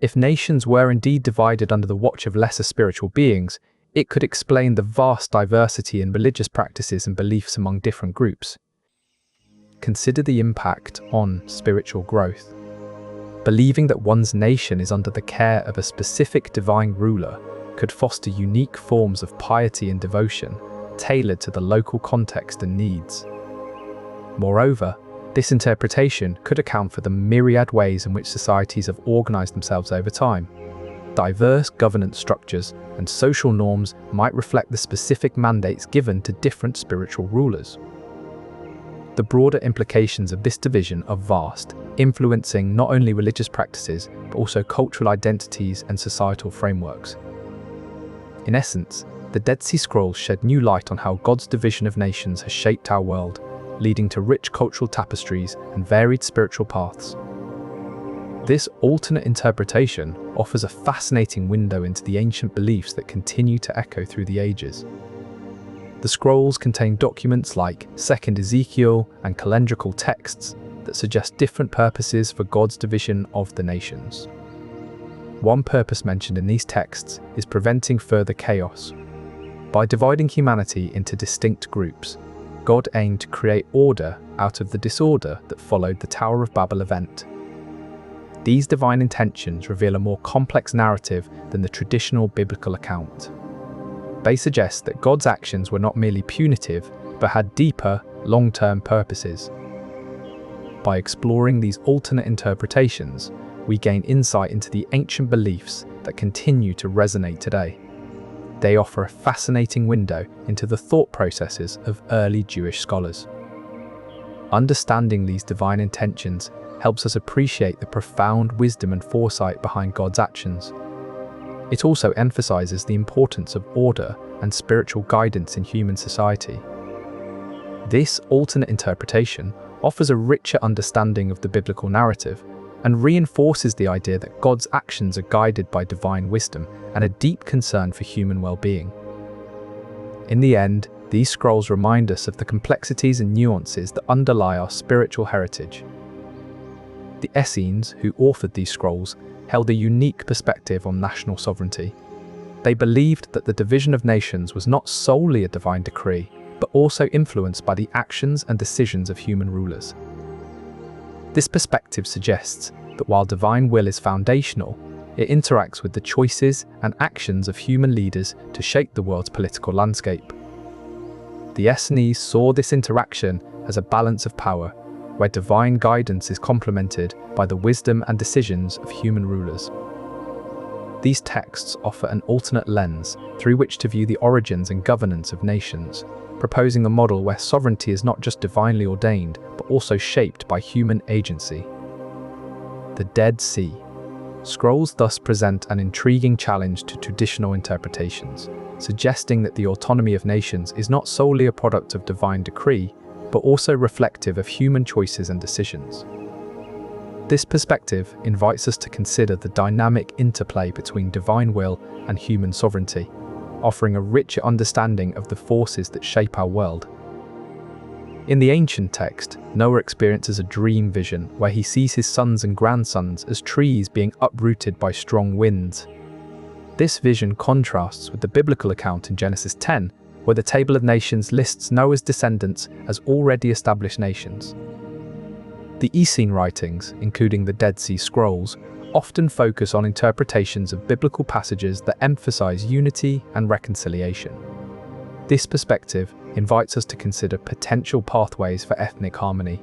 If nations were indeed divided under the watch of lesser spiritual beings, it could explain the vast diversity in religious practices and beliefs among different groups. Consider the impact on spiritual growth. Believing that one's nation is under the care of a specific divine ruler could foster unique forms of piety and devotion, tailored to the local context and needs. Moreover, this interpretation could account for the myriad ways in which societies have organized themselves over time. Diverse governance structures and social norms might reflect the specific mandates given to different spiritual rulers. The broader implications of this division are vast, influencing not only religious practices, but also cultural identities and societal frameworks. In essence, the Dead Sea Scrolls shed new light on how God's division of nations has shaped our world, leading to rich cultural tapestries and varied spiritual paths. This alternate interpretation offers a fascinating window into the ancient beliefs that continue to echo through the ages. The scrolls contain documents like 2nd Ezekiel and calendrical texts that suggest different purposes for God's division of the nations. One purpose mentioned in these texts is preventing further chaos. By dividing humanity into distinct groups, God aimed to create order out of the disorder that followed the Tower of Babel event. These divine intentions reveal a more complex narrative than the traditional biblical account. They suggest that God's actions were not merely punitive, but had deeper, long-term purposes. By exploring these alternate interpretations, we gain insight into the ancient beliefs that continue to resonate today. They offer a fascinating window into the thought processes of early Jewish scholars. Understanding these divine intentions helps us appreciate the profound wisdom and foresight behind God's actions. It also emphasizes the importance of order and spiritual guidance in human society. This alternate interpretation offers a richer understanding of the biblical narrative and reinforces the idea that God's actions are guided by divine wisdom and a deep concern for human well-being. In the end, these scrolls remind us of the complexities and nuances that underlie our spiritual heritage. The Essenes, who authored these scrolls, held a unique perspective on national sovereignty. They believed that the division of nations was not solely a divine decree, but also influenced by the actions and decisions of human rulers. This perspective suggests that while divine will is foundational, it interacts with the choices and actions of human leaders to shape the world's political landscape. The Essenes saw this interaction as a balance of power, where divine guidance is complemented by the wisdom and decisions of human rulers. These texts offer an alternate lens through which to view the origins and governance of nations, proposing a model where sovereignty is not just divinely ordained, but also shaped by human agency. The Dead Sea Scrolls thus present an intriguing challenge to traditional interpretations, suggesting that the autonomy of nations is not solely a product of divine decree, but also reflective of human choices and decisions. This perspective invites us to consider the dynamic interplay between divine will and human sovereignty, offering a richer understanding of the forces that shape our world. In the ancient text, Noah experiences a dream vision where he sees his sons and grandsons as trees being uprooted by strong winds. This vision contrasts with the biblical account in Genesis 10, where the Table of Nations lists Noah's descendants as already established nations. The Essene writings, including the Dead Sea Scrolls, often focus on interpretations of biblical passages that emphasize unity and reconciliation. This perspective invites us to consider potential pathways for ethnic harmony.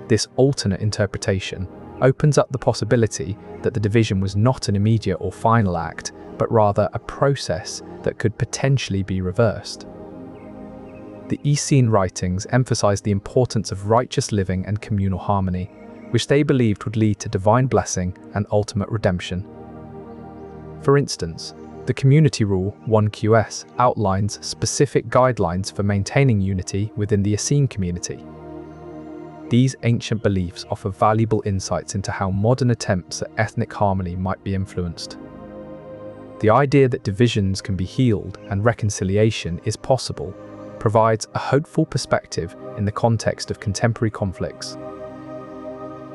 This alternate interpretation opens up the possibility that the division was not an immediate or final act, but rather a process that could potentially be reversed. The Essene writings emphasize the importance of righteous living and communal harmony, which they believed would lead to divine blessing and ultimate redemption. For instance, the Community Rule 1QS outlines specific guidelines for maintaining unity within the Essene community. These ancient beliefs offer valuable insights into how modern attempts at ethnic harmony might be influenced. The idea that divisions can be healed and reconciliation is possible provides a hopeful perspective in the context of contemporary conflicts.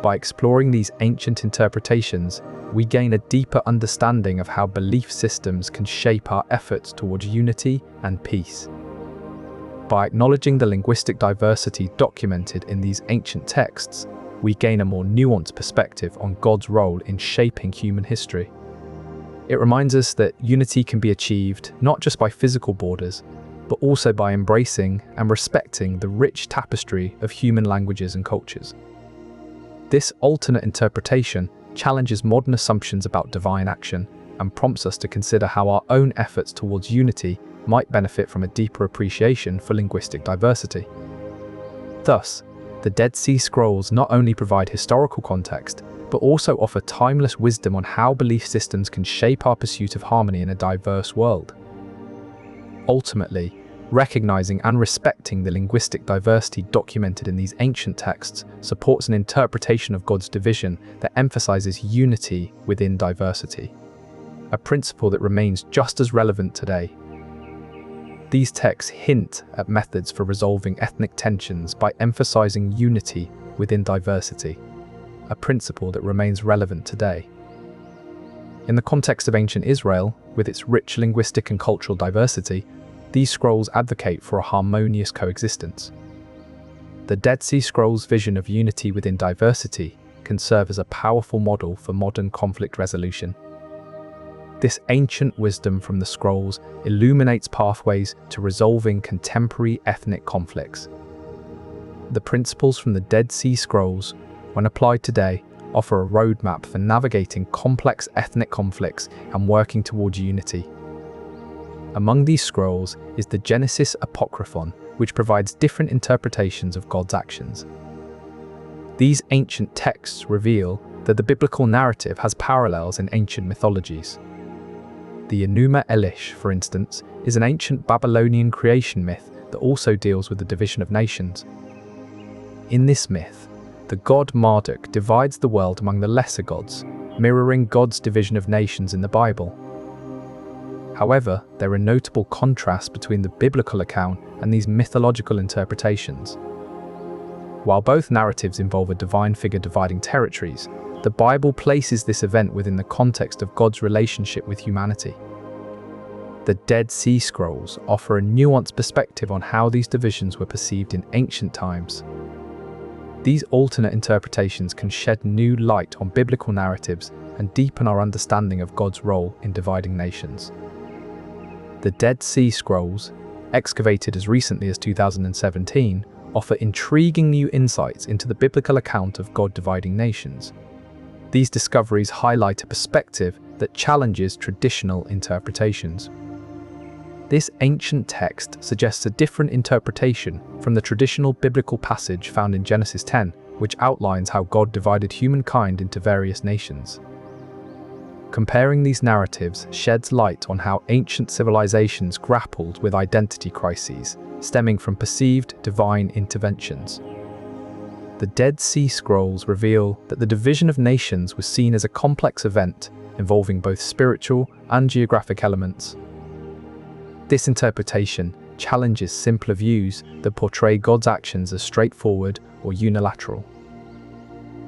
By exploring these ancient interpretations, we gain a deeper understanding of how belief systems can shape our efforts towards unity and peace. By acknowledging the linguistic diversity documented in these ancient texts, we gain a more nuanced perspective on God's role in shaping human history. It reminds us that unity can be achieved not just by physical borders, but also by embracing and respecting the rich tapestry of human languages and cultures. This alternate interpretation challenges modern assumptions about divine action and prompts us to consider how our own efforts towards unity might benefit from a deeper appreciation for linguistic diversity. Thus, the Dead Sea Scrolls not only provide historical context, but also offer timeless wisdom on how belief systems can shape our pursuit of harmony in a diverse world. Ultimately, recognizing and respecting the linguistic diversity documented in these ancient texts supports an interpretation of God's division that emphasizes unity within diversity, a principle that remains just as relevant today. These texts hint at methods for resolving ethnic tensions by emphasizing unity within diversity, a principle that remains relevant today. In the context of ancient Israel, with its rich linguistic and cultural diversity, these scrolls advocate for a harmonious coexistence. The Dead Sea Scrolls' vision of unity within diversity can serve as a powerful model for modern conflict resolution. This ancient wisdom from the scrolls illuminates pathways to resolving contemporary ethnic conflicts. The principles from the Dead Sea Scrolls, when applied today, offer a roadmap for navigating complex ethnic conflicts and working towards unity. Among these scrolls is the Genesis Apocryphon, which provides different interpretations of God's actions. These ancient texts reveal that the biblical narrative has parallels in ancient mythologies. The Enuma Elish, for instance, is an ancient Babylonian creation myth that also deals with the division of nations. In this myth, the god Marduk divides the world among the lesser gods, mirroring God's division of nations in the Bible. However, there are notable contrasts between the biblical account and these mythological interpretations. While both narratives involve a divine figure dividing territories, the Bible places this event within the context of God's relationship with humanity. The Dead Sea Scrolls offer a nuanced perspective on how these divisions were perceived in ancient times. These alternate interpretations can shed new light on biblical narratives and deepen our understanding of God's role in dividing nations. The Dead Sea Scrolls, excavated as recently as 2017, offer intriguing new insights into the biblical account of God dividing nations. These discoveries highlight a perspective that challenges traditional interpretations. This ancient text suggests a different interpretation from the traditional biblical passage found in Genesis 10, which outlines how God divided humankind into various nations. Comparing these narratives sheds light on how ancient civilizations grappled with identity crises stemming from perceived divine interventions. The Dead Sea Scrolls reveal that the division of nations was seen as a complex event involving both spiritual and geographic elements. This interpretation challenges simpler views that portray God's actions as straightforward or unilateral.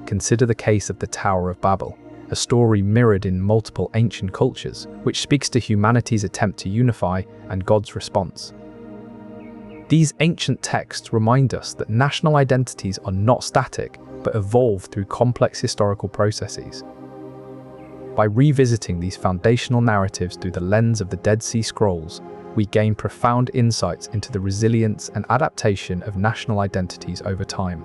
Consider the case of the Tower of Babel, a story mirrored in multiple ancient cultures, which speaks to humanity's attempt to unify and God's response. These ancient texts remind us that national identities are not static, but evolve through complex historical processes. By revisiting these foundational narratives through the lens of the Dead Sea Scrolls, we gain profound insights into the resilience and adaptation of national identities over time.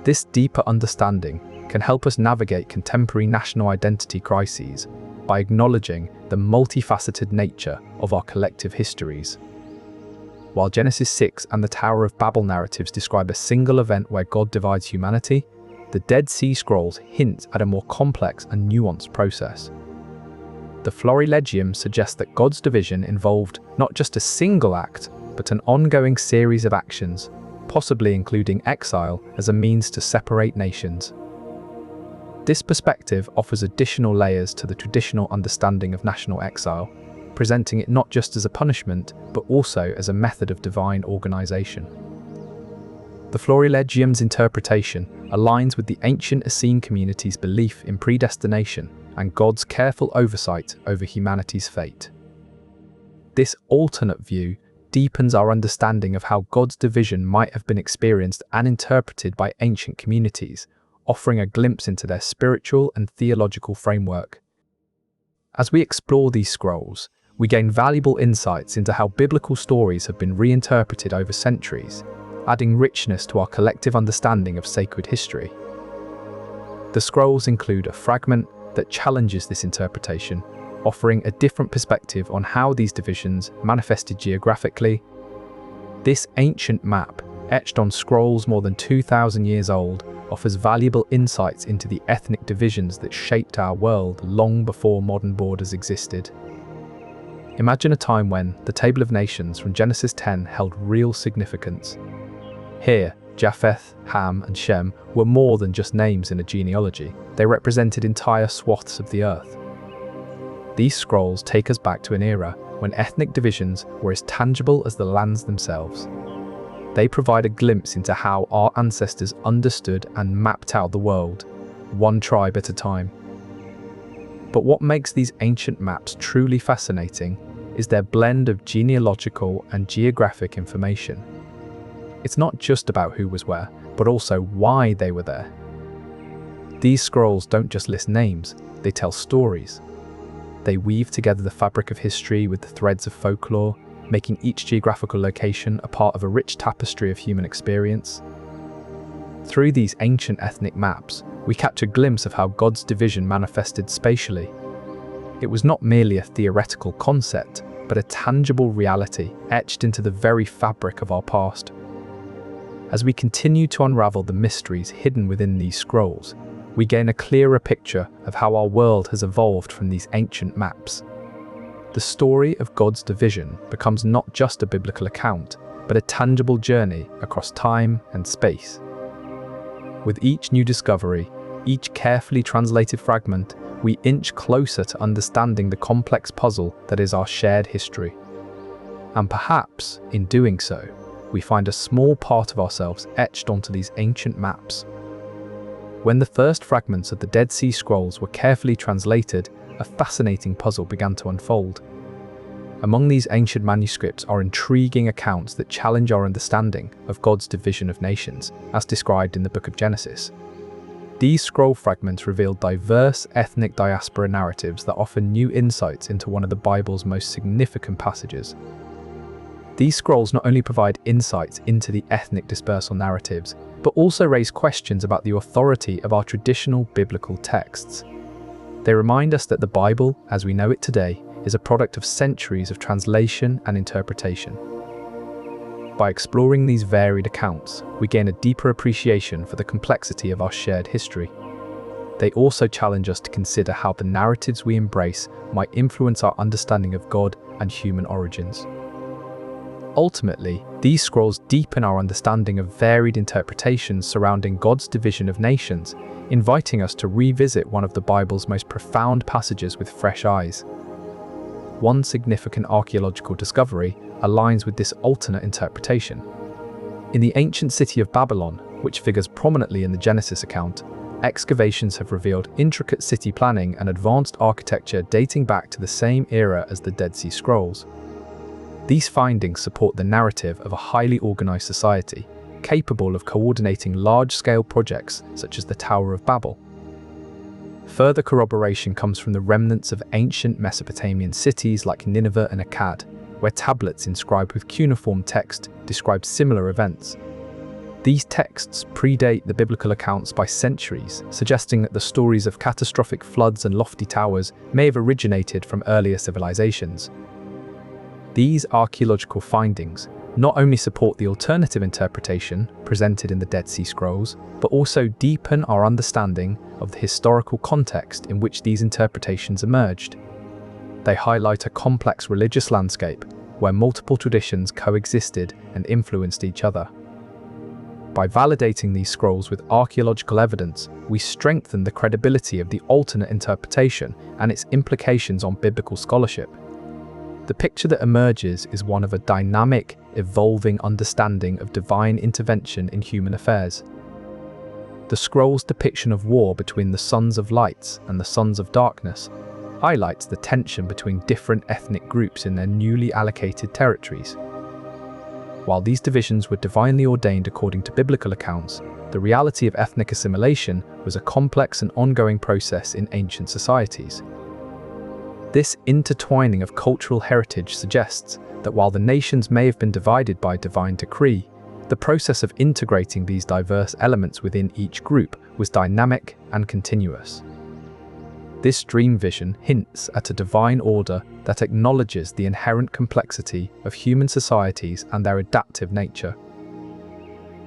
This deeper understanding can help us navigate contemporary national identity crises by acknowledging the multifaceted nature of our collective histories. While Genesis 6 and the Tower of Babel narratives describe a single event where God divides humanity, the Dead Sea Scrolls hint at a more complex and nuanced process. The Florilegium suggests that God's division involved not just a single act, but an ongoing series of actions, possibly including exile as a means to separate nations. This perspective offers additional layers to the traditional understanding of national exile, presenting it not just as a punishment, but also as a method of divine organization. The Florilegium's interpretation aligns with the ancient Essene community's belief in predestination and God's careful oversight over humanity's fate. This alternate view deepens our understanding of how God's division might have been experienced and interpreted by ancient communities, offering a glimpse into their spiritual and theological framework. As we explore these scrolls, we gain valuable insights into how biblical stories have been reinterpreted over centuries, adding richness to our collective understanding of sacred history. The scrolls include a fragment that challenges this interpretation, offering a different perspective on how these divisions manifested geographically. This ancient map, etched on scrolls more than 2,000 years old, offers valuable insights into the ethnic divisions that shaped our world long before modern borders existed. Imagine a time when the Table of Nations from Genesis 10 held real significance. Here, Japheth, Ham, and Shem were more than just names in a genealogy. They represented entire swaths of the earth. These scrolls take us back to an era when ethnic divisions were as tangible as the lands themselves. They provide a glimpse into how our ancestors understood and mapped out the world, one tribe at a time. But what makes these ancient maps truly fascinating is their blend of genealogical and geographic information. It's not just about who was where, but also why they were there. These scrolls don't just list names, they tell stories. They weave together the fabric of history with the threads of folklore, making each geographical location a part of a rich tapestry of human experience. Through these ancient ethnic maps, we catch a glimpse of how God's division manifested spatially. It was not merely a theoretical concept, but a tangible reality etched into the very fabric of our past. As we continue to unravel the mysteries hidden within these scrolls, we gain a clearer picture of how our world has evolved from these ancient maps. The story of God's division becomes not just a biblical account, but a tangible journey across time and space. With each new discovery, each carefully translated fragment, we inch closer to understanding the complex puzzle that is our shared history. And perhaps, in doing so, we find a small part of ourselves etched onto these ancient maps. When the first fragments of the Dead Sea Scrolls were carefully translated, a fascinating puzzle began to unfold. Among these ancient manuscripts are intriguing accounts that challenge our understanding of God's division of nations, as described in the book of Genesis. These scroll fragments reveal diverse ethnic diaspora narratives that offer new insights into one of the Bible's most significant passages. These scrolls not only provide insights into the ethnic dispersal narratives, but also raise questions about the authority of our traditional biblical texts. They remind us that the Bible, as we know it today, is a product of centuries of translation and interpretation. By exploring these varied accounts, we gain a deeper appreciation for the complexity of our shared history. They also challenge us to consider how the narratives we embrace might influence our understanding of God and human origins. Ultimately, these scrolls deepen our understanding of varied interpretations surrounding God's division of nations, inviting us to revisit one of the Bible's most profound passages with fresh eyes. One significant archaeological discovery aligns with this alternate interpretation. In the ancient city of Babylon, which figures prominently in the Genesis account, excavations have revealed intricate city planning and advanced architecture dating back to the same era as the Dead Sea Scrolls. These findings support the narrative of a highly organized society, capable of coordinating large-scale projects such as the Tower of Babel. Further corroboration comes from the remnants of ancient Mesopotamian cities like Nineveh and Akkad, where tablets inscribed with cuneiform text describe similar events. These texts predate the biblical accounts by centuries, suggesting that the stories of catastrophic floods and lofty towers may have originated from earlier civilizations. These archaeological findings not only support the alternative interpretation presented in the Dead Sea Scrolls, but also deepen our understanding of the historical context in which these interpretations emerged. They highlight a complex religious landscape where multiple traditions coexisted and influenced each other. By validating these scrolls with archaeological evidence, we strengthen the credibility of the alternate interpretation and its implications on biblical scholarship. The picture that emerges is one of a dynamic, evolving understanding of divine intervention in human affairs. The scroll's depiction of war between the Sons of Light and the Sons of Darkness highlights the tension between different ethnic groups in their newly allocated territories. While these divisions were divinely ordained according to biblical accounts, the reality of ethnic assimilation was a complex and ongoing process in ancient societies. This intertwining of cultural heritage suggests that while the nations may have been divided by divine decree, the process of integrating these diverse elements within each group was dynamic and continuous. This dream vision hints at a divine order that acknowledges the inherent complexity of human societies and their adaptive nature.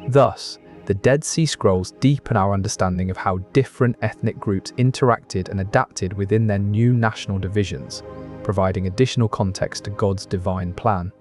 Thus, the Dead Sea Scrolls deepen our understanding of how different ethnic groups interacted and adapted within their new national divisions, providing additional context to God's divine plan.